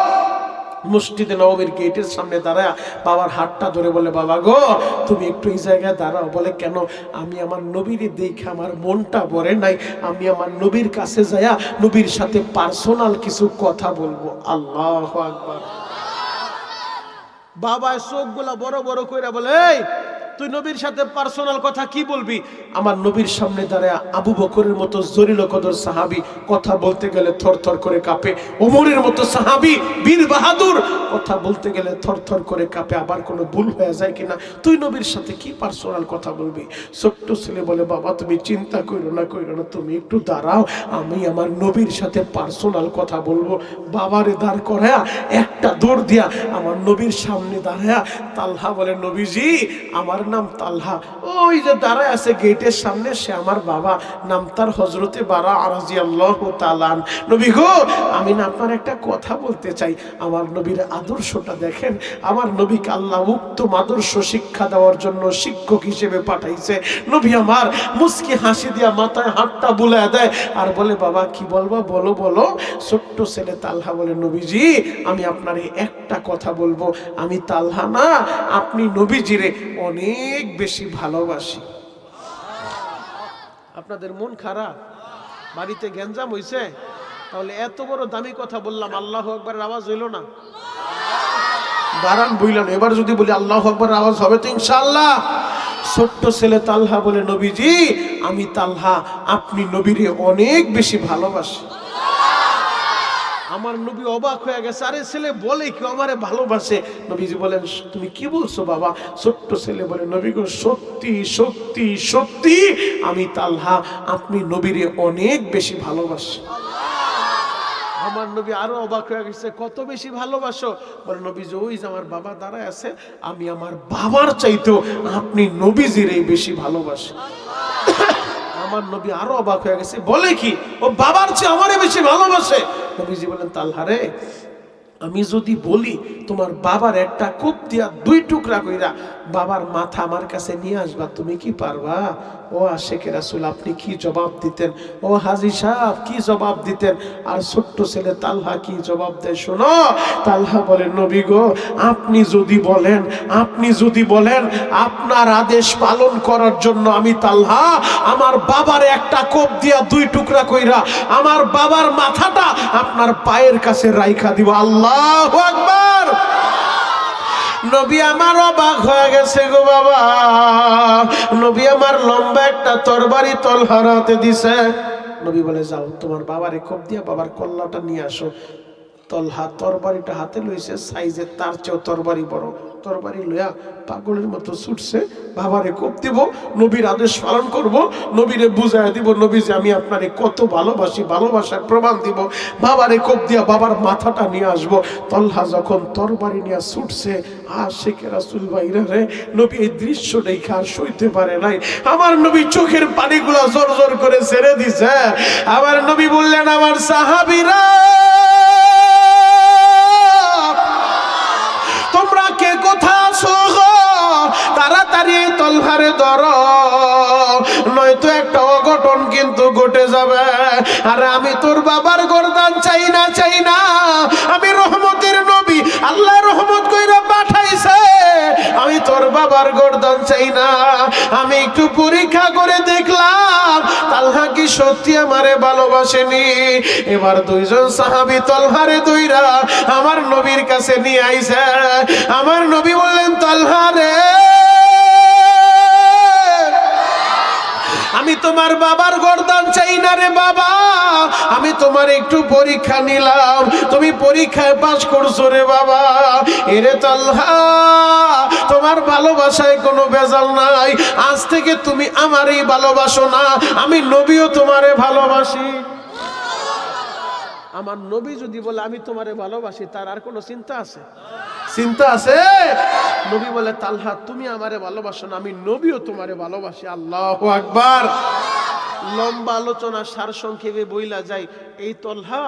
মসজিদে নববীর গেটের সামনে দাঁড়ায় বাবার হাতটা ধরে বলে, বাবা গো, তুমি একটু এই জায়গায় দাঁড়াও। বলে, কেন? আমি আমার নবীর দেখে আমার মনটা ভরে নাই, আমি আমার নবীর কাছে যাইয়া নবীর সাথে পার্সোনাল কিছু কথা বলবো। আল্লাহু আকবার। বাবা চোখগুলা বড় বড় কইরা বলে, এই তুই নবীর সাথে পার্সোনাল কথা কি বলবি? আমার নবীর সামনে দাঁড়ায় আবু বকরের মতো জলিল কদর সাহাবী কথা বলতে গেলে থরথর করে কাঁপে। ওমরের মতো সাহাবী বীর বাহাদুর কথা বলতে গেলে থরথর করে কাঁপে। আবার কোনো ভুল হয়ে যায় কিনা, তুই নবীর সাথে কি পার্সোনাল কথা বলবি? ছোট্ট ছেলে বলে, বাবা তুমি চিন্তা করো না, তুমি একটু দাঁড়াও, আমি আমার নবীর সাথে পার্সোনাল কথা বলবো। বাবারে দাঁড় করায়া একটা দৌড় দিয়া আমার নবীর সামনে দাঁড়ায়া তালহা বলে, নবীজি আমার নাম তালহা, ওই যে দাঁড়ায় আছে গেটের সামনে, সে আমার বাবা, নাম তার হযরতে বারা রাদিয়াল্লাহু তাআলা। নবী গো, আমি না আপনার একটা কথা বলতে চাই। আমার নবীর আদর্শটা দেখেন, আমার নবীকে আল্লাহ উত্তম আদর্শ শিক্ষা দেওয়ার জন্য শিক্ষক হিসেবে পাঠাইছে। নবী আমার মুস্কি হাসি দিয়া মাথায় হাতটা বুলায় দেয় আর বলে, বাবা কি বলবা, বলো বলো। ছোট্ট ছেলে তালহা বলে, নবীজি আমি আপনার একটা কথা বলবো, আমি তালহা না, আপনি নবীজিরে অনেক বেশি ভালোবাসি। আপনাদের মন খারাপ? বাড়িতে গ্যাঞ্জাম হইছে? তাহলে এত বড় দামি কথা বললাম, আল্লাহু আকবারের আওয়াজ হইল না? দাঁড়ান বইলেন, এবার যদি বলি আল্লাহু আকবারের আওয়াজ হবে তো ইনশাআল্লাহ। ছোট্ট ছেলে তালহা বলে, নবীজি আমি তালহা, আপনি নবীরে অনেক বেশি ভালোবাসি। আমার নবী অবাক হয়ে গেছে, আরে ছেলে বলে কি আমারে ভালোবাসে? নবীজি বলেন, তুমি কি বলছো বাবা? ছোট্ট ছেলে বলে, নবী গো, সত্যি সত্যি সত্যি আমি তালহা, আপনি নবীরে অনেক বেশি ভালোবাসি। আমার নবী আরো অবাক হয়ে গেছে, কত বেশি ভালোবাসো? বলে, নবীজি ওই যে আমার বাবা দাঁড়ায় আছে, আমি আমার বাবার চাইতেও আপনি নবীজিরে বেশি ভালোবাসি। আমার নবী আরো অবাক হয়ে গেছে, বলে কি ও বাবার চেয়ে আমারে বেশি ভালোবাসে? নবীজি বলেন, তালহা রে, আমি যদি বলি তোমার বাবার একটা কোপ দিয়া 2 টুকরা কইরা বাবার মাথা আমার কাছে নিয়ে আসবা, তুমি কি পারবা? ও আশিকে রাসূল আপনি কি জবাব দিতেন? ও হাজী সাহেব কি জবাব দিতেন? আর ছোট্ট ছেলে তালহা কি জবাব দেয় শোনো। তালহা বলে, নবী গো, আপনি যদি বলেন আপনার আদেশ পালন করার জন্য আমি তালহা আমার বাবার একটা কোপ দিয়া 2 টুকরা কইরা আমার বাবার মাথাটা আপনার পায়ের কাছে রাইখা দিব। আল্লাহু আকবার। নবী আমার অবাক হয়ে গেছে গো বাবা। নবী আমার লম্বা একটা তরবারি তলহার হাতে দিছে। নবী বলে, যাও তোমার বাবারে কোপ দিয়া বাবার কল্লাটা নিয়ে আসো। তলহা তরবারিটা হাতে লইছে, সাইজে তার চেয়েও তরবারি বড়। তরবারি লইয়া পাগলের মতো ছুটছে, বাবারে কোপ দিব, নবীর আদেশ পালন করব, নবীরে বুঝায় দিব নবী যে আমি আপনারে কত ভালোবাসি, ভালোবাসার প্রমাণ দিব। বাবারে কোপ দিয়া বাবার মাথাটা নিয়ে আসবো। তলহা যখন তরবারি নিয়ে ছুটছে, আশিকে রাসূল ভাইরা রে, নবী এই দৃশ্য দেখে আর সইতে পারে নাই। আমার নবী চোখের পানিগুলো জোর জোর করে ছেড়ে দিছে। আমার নবী বললেন, আমার সাহাবীরা তোমরা কে কোথায় আছো গো? তাড়াতাড়ি তলহারে ধরো, নয়তো একটা অঘটন কিন্তু ঘটে যাবে। আরে আমি তোর বাবার গর্দান চাই না, আমি রহমতের নবী, আল্লাহ রহমত কইরা পাঠাইছে, আমি তোর বাবার গর্দান চাই না। আমি একটু পরীক্ষা করে দেখলাম তালহা কি সত্যি আমারে ভালোবাসেনি। এবার 2 জন সাহাবী তলহারে দইরা আমার নবীর কাছে নিয়ে আইছে। আমার নবী বললেন, তালহা রে, আমি তোমার বাবার গর্দান চাই না রে বাবা, আমি তোমার একটু পরীক্ষা নিলাম, তুমি পরীক্ষায় পাস করছো রে বাবা। এরে তালহা, তোমার ভালোবাসায় কোনো ভেজাল নাই, আজ থেকে তুমি আমারই ভালোবাসো না, আমি নবীও তোমারে ভালোবাসি। আমার নবী যদি বলে আমি তোমারে ভালোবাসি, তার আর কোনো চিন্তা আছে? নবী বলে, তালহা তুমি আমারে ভালোবাসো না, আমি নবীও তোমারে ভালোবাসি। আল্লাহু আকবার। লম্বা আলোচনা সার সংক্ষেপে বইলা যায়, এই তলহা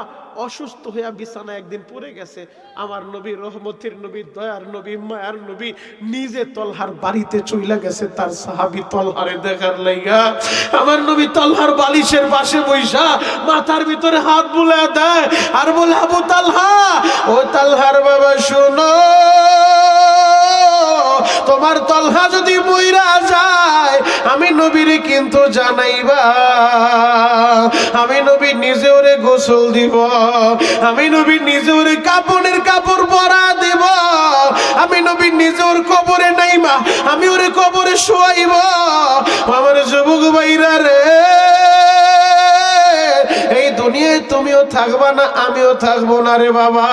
অসুস্থ হইয়া বিছানা একদিন পড়ে গেছে। আমার নবী, রহমতের নবী, দয়ার নবী, মায়ার নবী নিজে তলহার বাড়িতে চইলা গেছে তার সাহাবী তলহারে দেখার লাইগা। আমার নবী তলহার বালিশের পাশে বইসা মাথার ভিতরে হাত বুলায় দেয় আর বলে, আবু তালহা, ও তালহার বাবা শোনো, তোমার তলহা যদি মইরা যায় আমি নবীরে কিন্তু জানাইবা, আমি নবী নিজে ওরে গোসল দিব, আমি নবী নিজে ওরে কাপড়ের কাপড় পরা দেব, আমি নবী নিজে ওর কবরে নাইমা আমি ওরে কবরে শোয়াইব। আমার যুবক ভাইরা রে, এই দুনিয়ায় তুমিও থাকবা না, আমিও থাকবো না রে বাবা।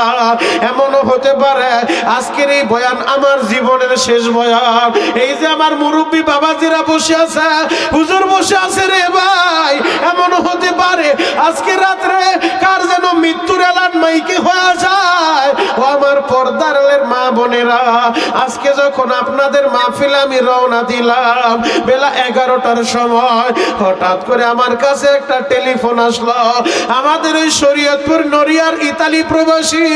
এমনও হতে পারে আজকের এই বয়ান আমার জীবনের শেষ বয়ান। এই যে আমার মুরব্বী বাবাজিরা বসে আছে, হুজুর বসে আছে রে ভাই, এমনও হতে পারে আজকে রাত্রে কার যেন মৃত্যুর এলান মাইকে হয়ে যায়। ও আমার পর্দার আলের মা বোনেরা, আজকে যখন আপনাদের মাহফিলে আমি রওনা দিলাম বেলা 11টার সময়, হঠাৎ করে আমার কাছে একটা টেলিফোন আসলো। আমাদের ওই শরীয়তপুর নড়িয়ার ইতালি প্রবাসী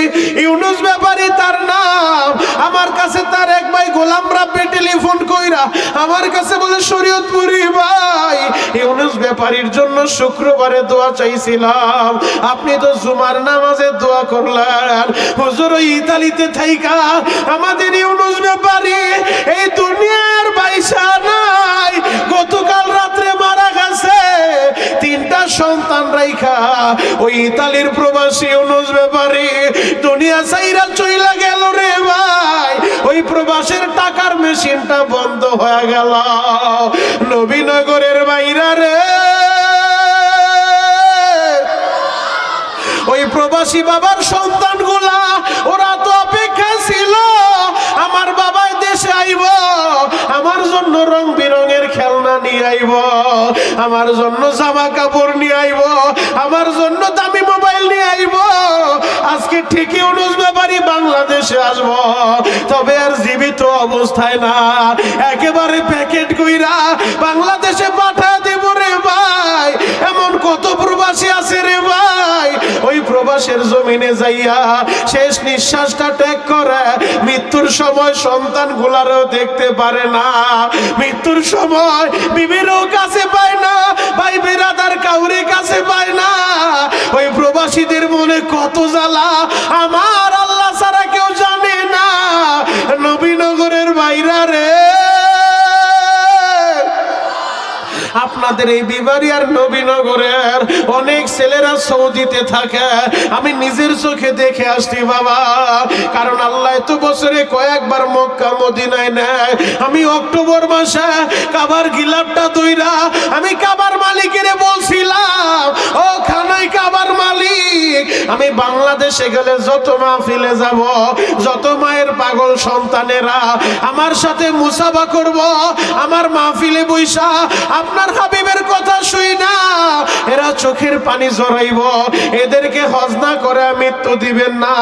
ইউনুস ব্যাপারী তার নাম, আমার কাছে তার এক ভাই গোলাম রাব্বি টেলিফোন কইরা আমার কাছে বলে, শরীয়তপুরি ভাই, ইউনুস ব্যাপারীর জন্য শুক্রবারে দোয়া চাইছিলাম, আপনি তো জুমার নামাজে দোয়া করলেন, হুজুর ওই ইতালিতে থাইকা আমাদের ইউনুস ব্যাপারী এই দুনিয়ার বাইসা নাই, গতকাল রাত্রে মারা গেছে, 3টা সন্তান রাইখা ওই ইতালির প্রবাসী ইউনুস ব্যাপারী দুনিয়া ছাইরা চইলা গেল রে ভাই। ওই প্রবাসের টাকার মেশিনটা বন্ধ হয়ে গেল। নবীনগরের বাইরা রে, ওই প্রবাসী বাবার সন্তানগুলা ওরা তো অপেক্ষা ছিল আমার বাবাই দেশে আইব, আমার জন্য রং বেরঙের খেলনা নিয়ে আইব, আমার জন্য জামা কাপড় নিয়ে আইব, আমার জন্য দামি মোবাইল নিয়ে আইব। আজকে ঠিকই ইউনুস ব্যাপারী বাংলাদেশে আসব, তবে আর জীবিত অবস্থায় না, একেবারে প্যাকেট কইরা বাংলাদেশে পাঠা দেব রে ভাই। এমন কত প্রবাসী আছে রে ভাই, ওই প্রবাসের জমিনে যাইয়া শেষ নিঃশ্বাসটা ত্যাগ করে মৃত্যুর সময় সন্তানগুলারও দেখতে পারে না, মৃত্যুর সময় বিবিরও কাছে পায় না, ভাই বেরাদার কাউরে কাছে পায় না। ওই প্রবাসীদের মনে কত জ্বালা আমার আল্লাহ ছাড়া কেউ জানে না। নবীনগরের বাইরা রে, আপনাদের এই বিবারিয়ার নবীনগরের অনেক ছেলেরা সৌদিতে থাকে, আমি নিজের চোখে দেখে আসছি বাবা। কারণ আল্লাহ তো বছরে কয়েকবার মক্কা মদিনায় নেয়। আমি অক্টোবর মাসে কাবার গিলাপটা দইরা আমি কাবার মালিকের বলছিলাম, ও খানাই কাবার মালিক, আমি বাংলাদেশে গেলে যত মাহফিলে যাব, যত মায়ের পাগল সন্তানেরা আমার সাথে মুসাফা করব, আমার মাহফিলে বৈশা আপনার হাবিবের কথা শুই না এরা চোখের পানি জড়াইব, এদেরকে হজ না করে মৃত্যু দিবেন না।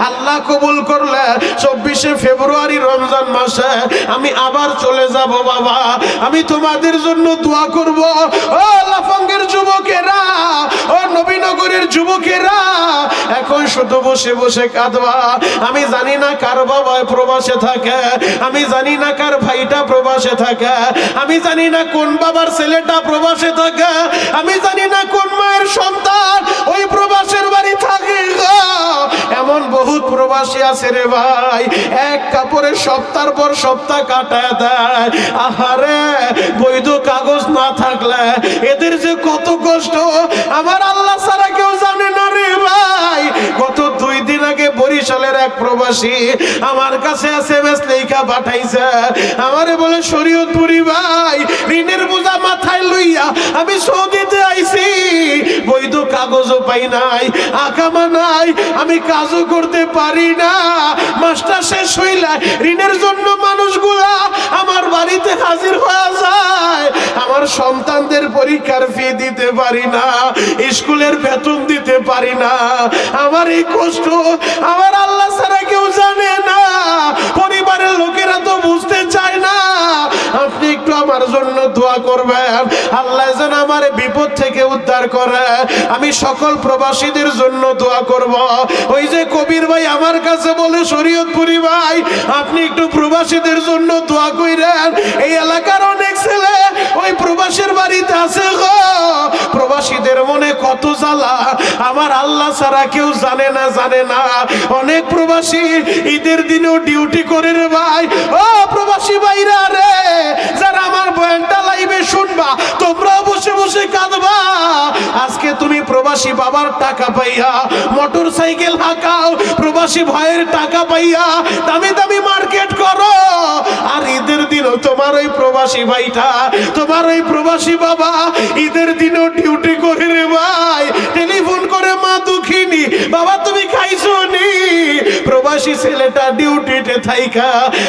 আল্লাহ কবুল করলে 24শে ফেব্রুয়ারি রমজান মাসে আমি আবার চলে যাব বাবা। আমি তোমাদের জন্য দোয়া করব। ও লাফাঙ্গের যুবকেরা, ও নবীনগরের যুবকেরা, এখন শুধু বসে বসে কাঁদবা। আমি জানি না কার বাবা প্রবাসে থাকে, আমি জানি না কার ভাইটা প্রবাসে থাকে, আমি জানি না কোন বাবার ছেলেটা প্রবাসে থাকে, আমি জানি না কোন মায়ের সন্তান ওই প্রবাসের বাড়ি থাকে। এমন বহুত প্রবাসী আছে রে ভাই, এক কাপড়ে সপ্তাহ পর সপ্তাহ কাটায় দেয়। আহারে, বৈধ কাগজ না থাকলে এদের যে কত কষ্ট আমার আল্লাহ ছাড়া কেউ জানে না রে ভাই। গত 2 দিন আগে বরিশালের এক প্রবাসী আমার কাছে SMS লেখা পাঠাইছে, আমারে বলে শরীয়তপুরি ভাই, ঋণের বোঝা মাথায় লইয়া আমি সৌদিতে আইছি, বৈধ কাগজও পাই নাই, আকামা নাই, আমি কাজও করতে পারি না। মাসটা শেষ হইলে ঋণের জন্য মানুষগুলা আমার বাড়িতে হাজির হয়ে যায়, আমার সন্তানদের পরীক্ষার ফি দিতে পারি না, স্কুলের বেতন দিতে পারি না। আমার এই কষ্ট আমার আল্লাহ ছাড়া কেউ জানে না, পরিবারের লোকেরা তো বুঝতে চায় না। আপনি একটু আমার জন্য দোয়া করবেন, আল্লাহ যেন আমার বিপদ থেকে উদ্ধার করে। আমি সকল প্রবাসীদের জন্য দোয়া করব। ওই যে কবির ভাই আমার কাছে বলে, শরীয়তপুরি ভাই আপনি একটু প্রবাসীদের জন্য দোয়া কইরেন, এই এলাকার অনেক ছেলে ওই প্রবাসীর বাড়িতে আছে গো, প্রবাসীদের মনে কত জ্বালা আমার আল্লাহ ছাড়া কেউ জানে না, জানে না। অনেক প্রবাসী ঈদের দিনেও ডিউটি করে রে ভাই। ও প্রবাসী ভাইরা রে, যারা আমার বয়ানটা লাইভে শুনবা, তোমরাও বসে বসে কাঁদবা। আজকে তুমি প্রবাসী বাবার টাকা পাইয়া মোটর সাইকেল হাঁকাও, প্রবাসী ভাইয়ের টাকা পাইয়া দামি দামি মার্কেট করো, আর ঈদের দিনও তোমার ওই প্রবাসী ভাইটা, তোমার ওই প্রবাসী বাবা ঈদের দিনও ডিউটি করে রে ভাই। টেলিফোন করে, মা দুঃখিনী, বাবা তুমি খাইছো নি? প্রবাসী ছেলেটা ডিউটিতে থাইকা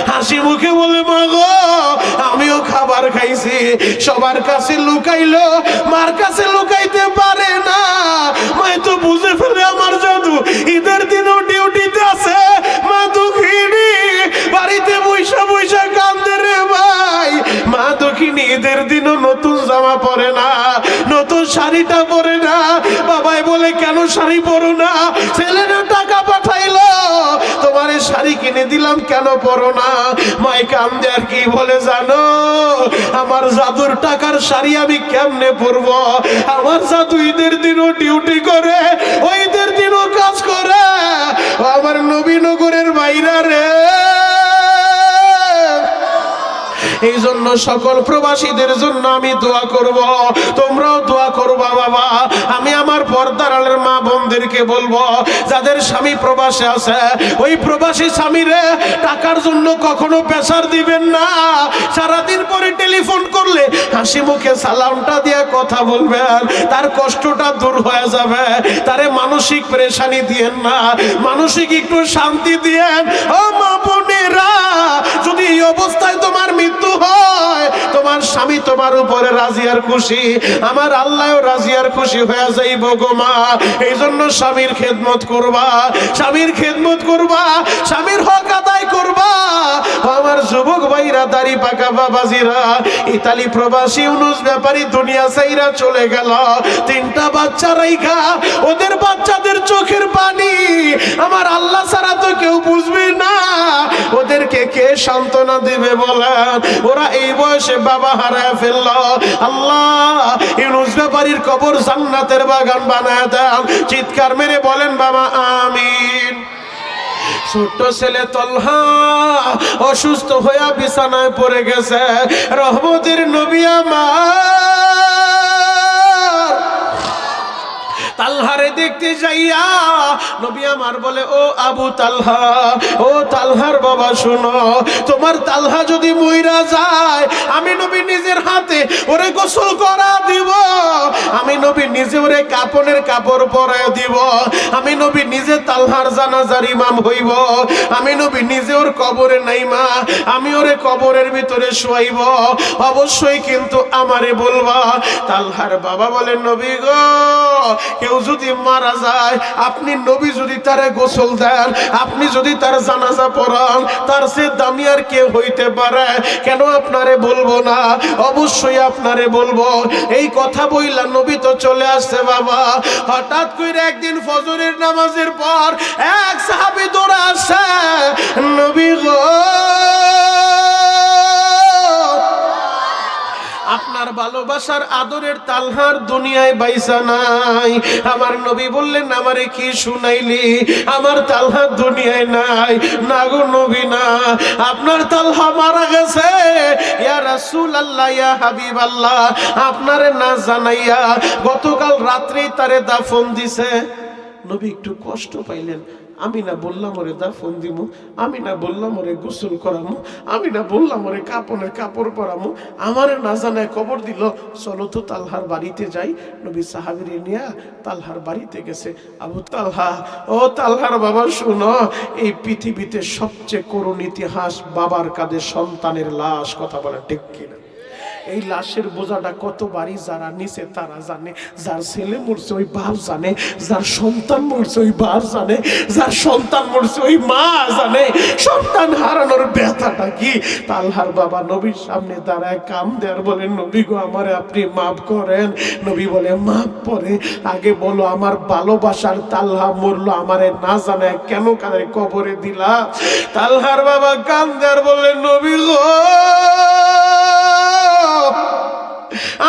হাসি মুখে বলে, মা গো আমিও খাবার খাইছি। সবার কাছে লুকাইলো, মার কাছে লুকাইতে পারে না। মায় তো বুঝে ফেলে আমার জাদু, ঈদের দিনও ডিউটিতে আছে, মা দুঃখিনী বাড়িতে বৈশা বৈশা কান্দে রে ভাই। মা দুঃখিনী ঈদের দিনও নতুন জামা পরে না, নতুন শাড়িটা পরে না। বাবাই বলে, কেন শাড়ি পরো না? ছেলেরা টাকা পাঠাইলো, তোমার শাড়ি কিনে দিলাম, কেন পরো না? মাই কান্দে আর কি বলে জানো, আমার জাদুর টাকার শাড়ি আমি কেমনে পরবো? আমার জাদু ঈদের দিনও ডিউটি করে, ওই ঈদের দিনও কাজ করে। আমার নবীনগরের বাইরা রে, এই জন্য সকল প্রবাসীদের জন্য আমি দোয়া করব, তোমরাও দোয়া করবা বাবা। আমি আমার পর্দার আলের মা বোনদেরকে বলবো, যাদের স্বামী প্রবাসে আছে, ওই প্রবাসী স্বামীরে টাকার জন্য কখনো প্রেসার দিবেন না। সারাদিন পরে টেলিফোন করলে হাসি মুখে সালামটা দিয়ে কথা বলবেন, তার কষ্টটা দূর হয়ে যাবে। তারে মানসিক পেরেশানি দিয়েন না, মানসিক একটু শান্তি দিয়েন। ও মা বোনেরা, যদি এই অবস্থায় তোমার মৃত্যু হয়, তোমার স্বামী তোমার উপরে রাজি আর খুশি, আমার আল্লাহও রাজি আর খুশি হয়ে যাইব গো মা। এই জন্য স্বামীর খেদমত করবা, স্বামীর খেদমত করবা, স্বামীর হক আদায় করবা। আমার যুবক ভাইরা, দাড়ি পাকা বাবাজিরা, ইতালি প্রবাসী ইউনুস ব্যাপারী দুনিয়া ছাইরা চলে গেল। 3টা বাচ্চা রাইখা, ওদের বাচ্চাদের চোখের পানি আমার আল্লাহ ছাড়া তো কেউ বুঝবে না। ওদেরকে কে সান্ত্বনা দেবে বলেন? ওরা এই বয়সে বাবা হারায় ফেলল। আল্লাহ ইউনুস ব্যাপারীর কবর জান্নাতের বাগান বানায় দেন। চিৎকার মেরে বলেন বাবা আমিন। ছোট্ট ছেলে তলহা অসুস্থ হইয়া বিছানায় পড়ে গেছে। রহমতের নবী আমার তালহারে দেখতে যাইয়া নবী আমার বলে, ও আবু তালহা, ও তালহার বাবা শোনো, তোমার তালহা যদি মইরা যায়, আমি নবী নিজের হাতে ওরে গোসল করা দিব, আমি নবী নিজে ওরে কাপনের কাপড় পরায় দিব, আমি নবী নিজে তালহার জানাজার ইমাম হইব, আমি নবী নিজে ওর কবরে নাইমা আমি ওরে কবরের ভিতরে শোয়াইব, অবশ্যই কিন্তু আমারে বলবা। তালহার বাবা বলে, নবী গো, কেউ যদি মারা যায়, আপনি নবী যদি তারে গোসল দেন, আপনি যদি তার জানাজা পড়ান, তার সে দামি আর কে হইতে পারে? কেন আপনারে বলবো না? অবশ্যই আপনারে বলবো। এই কথা বইলা নবী তো চলে আসছে বাবা। হঠাৎ করে একদিন ফজরের নামাজের পর এক সাহাবী দৌড়ে আসে, নবী গো, আপনার ভালোবাসার আদরের তালহার দুনিয়ায় বাইসা নাই। আমার নবী বললেন, আমারে কি শুনাইলি? আমার তালহা দুনিয়ায় নাই। না গো নবী না, আপনার তালহা মারা গেছে। ইয়া রাসূলুল্লাহ, ইয়া হাবিবাল্লাহ, আপনারে না জানাইয়া গতকাল রাত্রেই তারে দাফন দিছে। নবী একটু কষ্ট পাইলেন। আমি না বললাম ওরে দাফন দিমু, আমি না বললাম ওরে গোসল করামু, আমি না বললাম ওরে কাপনের কাপড় পরামু, আমারে না জানায় কবর দিল। চলো তো তালহার বাড়িতে যাই। নবী সাহাবীরে নিয়ে তালহার বাড়িতে গেছে। আবু তালহা, ও তালহার বাবা শুনো, এই পৃথিবীতে সবচেয়ে করুণ ইতিহাস বাবার কাঁধে সন্তানের লাশ। কথা বলে ঠিক কিনা? এই লাশের বোঝাটা কত বাড়ি যারা নিচে তারা জানে। যার ছেলে মরছে ওই বাপ জানে, যার সন্তান মরছে ওই বাপ জানে, যার সন্তান মরছে ওই মা জানে সন্তান হারানোর ব্যথাটা কি। তালহার বাবা নবীর সামনে দাঁড়ায় কাম দেয়ার বলে, নবী গো, আমারে আপনি মাফ করেন। নবী বলে, মাফ পরে আগে বলো, আমার ভালোবাসার তালহা মরলো, আমারে না জানায় কেন কারে কবরে দিলা? তালহার বাবা কাম দেয়ার বলে, নবী গো,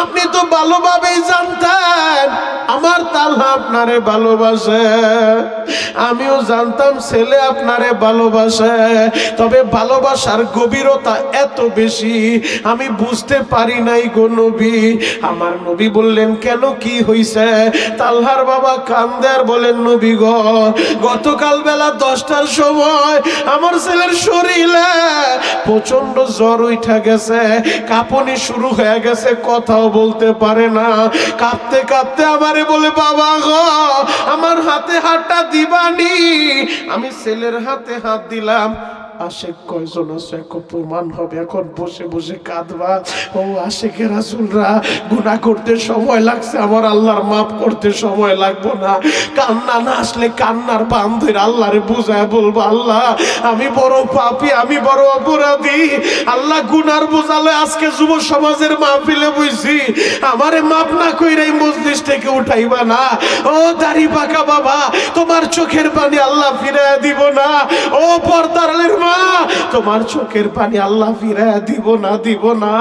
আপনি তো ভালোভাবেই জানতেন আমার তালহা আপনারে ভালোবাসে, আমিও জানতাম ছেলে আপনারে ভালোবাসে, তবে ভালোবাসার গভীরতা এত বেশি আমি বুঝতে পারি নাই গো নবী। আমার নবী বললেন, কেন কি হইছে? তালহার বাবা কান্দে আর বলেন, নবী গো, গতকাল বেলা 10টার সময় আমার ছেলের শরীরে প্রচন্ড জ্বর উঠা গেছে, কাঁপুনি শুরু হয়ে গেছে, কথাও বলতে পারে না। কাঁপতে কাঁপতে আমারে বলে, বাবা গো, আমার হাতে হাতটা দিবানি। আমি ছেলের হাতে হাত দিলাম। আশেক কয়জন আছে এখন প্রমাণ হবে, এখন বসে বসে কাঁদবা। ও আশেকে রাসূলরা, গুনাহ করতে সময় লাগছে, আমার আল্লাহর মাফ করতে সময় লাগবো না। কান্না না আসলে কান্নার বান ধরে আল্লাহরে বুঝায় বলবো, আল্লাহ আমি বড় পাপী, আমি বড় অপরাধী। আল্লাহ গুনার বোঝালে আজকে যুব সমাজের মাহফিলে বইছি, আমারে মাফ না কইরা এই মজলিস থেকে উঠাইবা না। ও দাড়ি পাকা বাবা, তোমার চোখের পানি আল্লাহ ফিরাইয়া দিব না। ও পর্দার আলের মা, তোমার চোখের পানি আল্লাহ ফিরাইয়া দিব না, দিব না।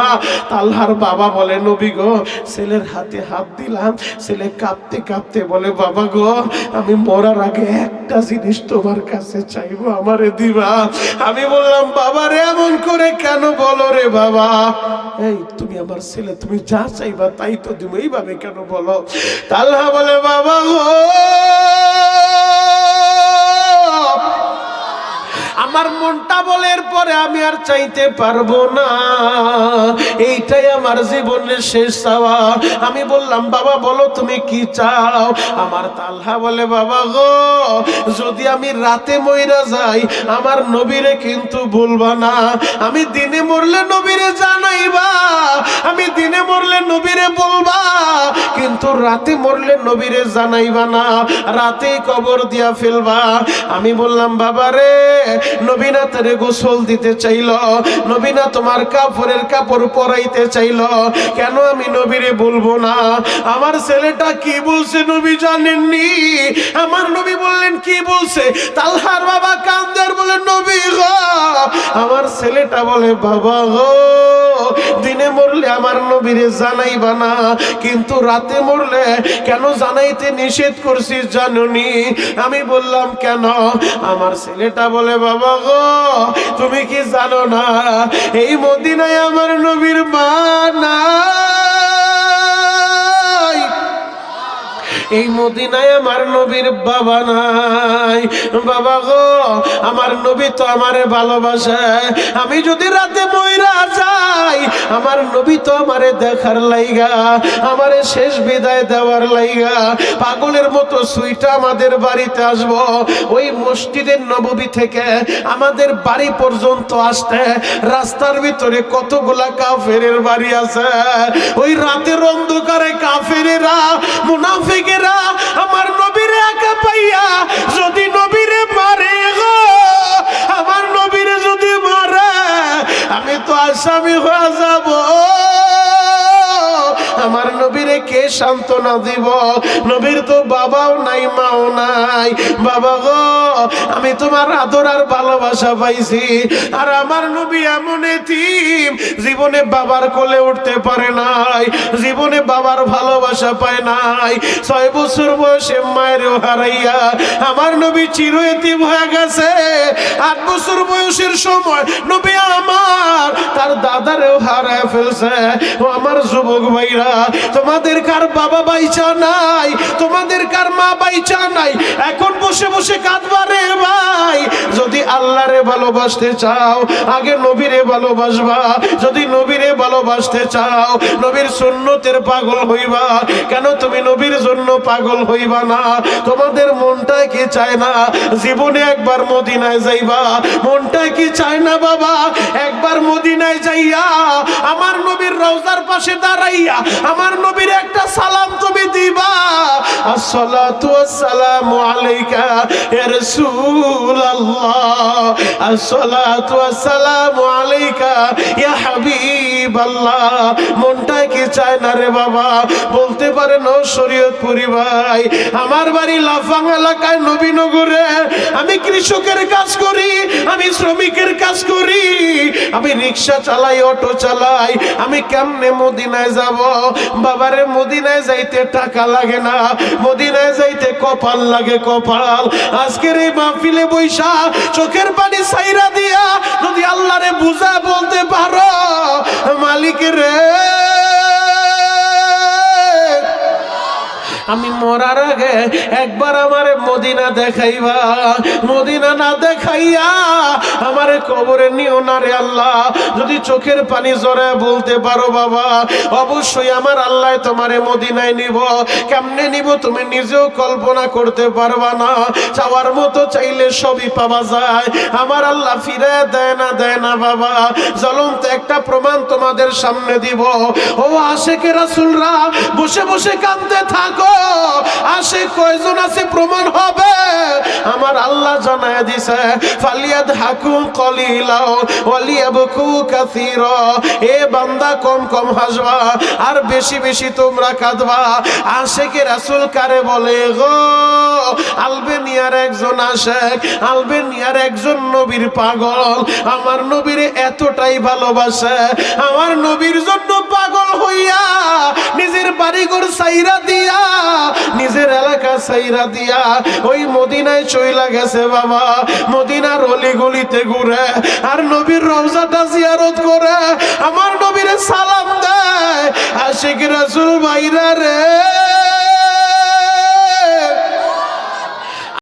তালহার বাবা বলে, নবী গো, ছেলের হাতে হাত দিলাম। ছেলে কাঁপতে কাঁপতে বলে, বাবা গো, আমি মরার আগে একটা জিনিস তোমার কাছে চাইবো, আমারে দিবা। আমি বললাম, বাবা রে, এমন করে কেন বলো রে বাবা? এই তুমি আমার ছেলে, তুমি যা চাইবা তাই তো দিব, এইভাবে কেন বলো? তালহা বলে, বাবা গো, আমার মনটা বলে এরপরে আমি আর চাইতে পারবো না, এইটাই আমার জীবনের শেষ চাওয়া। আমি বললাম, বাবা বলো তুমি কি চাও? আমার তালহা বলে, বাবা গো, যদি আমি রাতে মইরা যাই, আমার নবীরে কিন্তু বলবা না। আমি দিনে মরলে নবীরে জানাইবা, আমি দিনে মরলে নবীরে বলবা, কিন্তু রাতে মরলে নবীরে জানাইবা না, রাতে কবর দিয়া ফেলবা। আমি বললাম বাবা রে, নবী না তোরে গোসল দিতে চাইল, নবী না তোমার কাপড়ের কাপড় পরাইতে চাইল, কেন আমি নবীরে বলবো না? আমার ছেলেটা কি বলছে নবী জানেননি? আমার নবী বললেন কি বলছে? তালহার বাবা কান্দার বলে নবী গো, আমার ছেলেটা বলে বাবা গো, দিনে মরলে আমার নবীরে জানাইবা না, কিন্তু রাতে মরলে কেন জানাইতে নিষেধ করছিস জানুনি? আমি বললাম কেন? আমার ছেলেটা বলে বাবা গো, তুমি কি জানো না এই মদিনায় আমার নবীর মা নাই, এই মদিনায় আমার নবীর বাবা নাই। বাবা গো, আমার নবী তো আমারে ভালোবাসে, আমি যদি রাতে মইরা যাই আমার নবী তো আমারে দেখার লাইগা, আমারে শেষ বিদায় দেওয়ার লাইগা পাগলের মতো সুইটা আমাদের বাড়িতে আসব। ওই মসজিদের নববী থেকে আমাদের বাড়ি পর্যন্ত আসতে রাস্তার ভিতরে কতগুলা কাফেরের বাড়ি আছে। ওই রাতের অন্ধকারে কাফেরেরা, মুনাফিকেরা আমার নবীরে একা পাইয়া যদি নবীরে মারে গো, আমার নবীরে যদি মারে আমি তো আসামি হয়ে যাব। আমার নবীরে কে সান্ত্বনা দিব? নবীর তো বাবাও নাই মাও নাই। বাবা গো, আমি তোমার আদর আর ভালোবাসা পাইছি, আর আমার নবী এমন এতিম, জীবনে বাবার কোলে উঠতে পারে নাই, জীবনে বাবার ভালোবাসা পায় নাই। 6 বছর বয়সে মায়েরও হারাইয়া আমার নবী চির এতিম হয়ে গেছে। 8 বছর বয়সের সময় নবী আমার তার দাদারেও হারায় ফেলছে। ও আমার যুবক ভাইরা, তোমাদের কার বাবা বাইচা নাই, তোমাদের কার মা বাইচা নাই, এখন বসে বসে কাঁদবা রে ভাই। যদি আল্লাহরে ভালোবাসতে চাও আগে নবীরে ভালোবাসবা, যদি নবীরে ভালোবাসতে চাও নবীর সুন্নতের পাগল হইবা। কেন তুমি নবীর জন্য পাগল হইবা না? তোমাদের মনটা কি চায় না জীবনে একবার মদিনায় যাইবা? মনটা কি চায় না বাবা একবার মদিনায় যাইয়া আমার নবীর রওজার পাশে দাঁড়াইয়া আমার নবীর একটা সালাম তুমি দিবা? আসসালাতু ওয়াসসালামু আলাইকা ইয়া রাসূলুল্লাহ, আসসালাতু ওয়াসসালামু আলাইকা ইয়া হাবিবাল্লাহ। মনটা কি চায় না রে বাবা? বলতে পারে না শরীয়তপুরি ভাই, আমার বাড়ি লাফাং এলাকায় নবীনগরে, আমি কৃষকের কাজ করি, আমি শ্রমিকের কাজ করি, আমি রিক্সা চালাই, অটো চালাই, আমি কেমনে মদিনায় যাব? বাবারে মদিনায় যাইতে টাকা লাগে না, মদিনায় যাইতে কপাল লাগে, কপাল। আজকের এই মাহফিলে বৈশা চোখের পানি সাইরা দিয়া যদি আল্লাহরে বুঝা বলতে পারো, মালিক রে আমি মরার আগে একবার আমারে মদিনা দেখাইবা, মদিনা না দেখাইয়া আমারে কবরে নিও না রে আল্লাহ। যদি চোখের পানি জড়ায় বলতে পারো বাবা, অবশ্যই আমার আল্লাহ তোমারে মদিনায় নিব। কেমনে নিব তুমি নিজেও কল্পনা করতে পারবা না। চাওয়ার মতো চাইলে সবই পাওয়া যায়, আমার আল্লাহ ফিরে দেয় না বাবা। জ্বলন্ত একটা প্রমাণ তোমাদের সামনে দিব। ও আশেকে রাসূলরা বসে বসে কাঁদতে থাকো, আসে কয়জন আছে প্রমাণ হবে। আমার আল্লাহ জানায় দিছে ফালিয়াদহাকু কলিলা ওয়ালিয়াবকু কাসীরা। এ বান্দা কম কম হাসবা আর বেশি বেশি তোমরা কাঁদবা। আশেকে রাসূল কারে বলে গো? আলবেনিয়ার একজন আশেক, আলবেনিয়ার একজন নবীর পাগল, আমার নবীর এতটাই ভালোবাসে, আমার নবীর জন্য পাগল হইয়া নিজের বাড়িঘর সাইরা দিয়া, নিজের এলাকা সাইরা দিয়া ওই মদিনায় চইলা গেছে বাবা। মদিনার অলি গলিতে ঘুরে আর নবীর রওজাটা জিয়ারত করে আমার নবীরে সালাম দেয়। আশিক রাসূল ভাইরা রে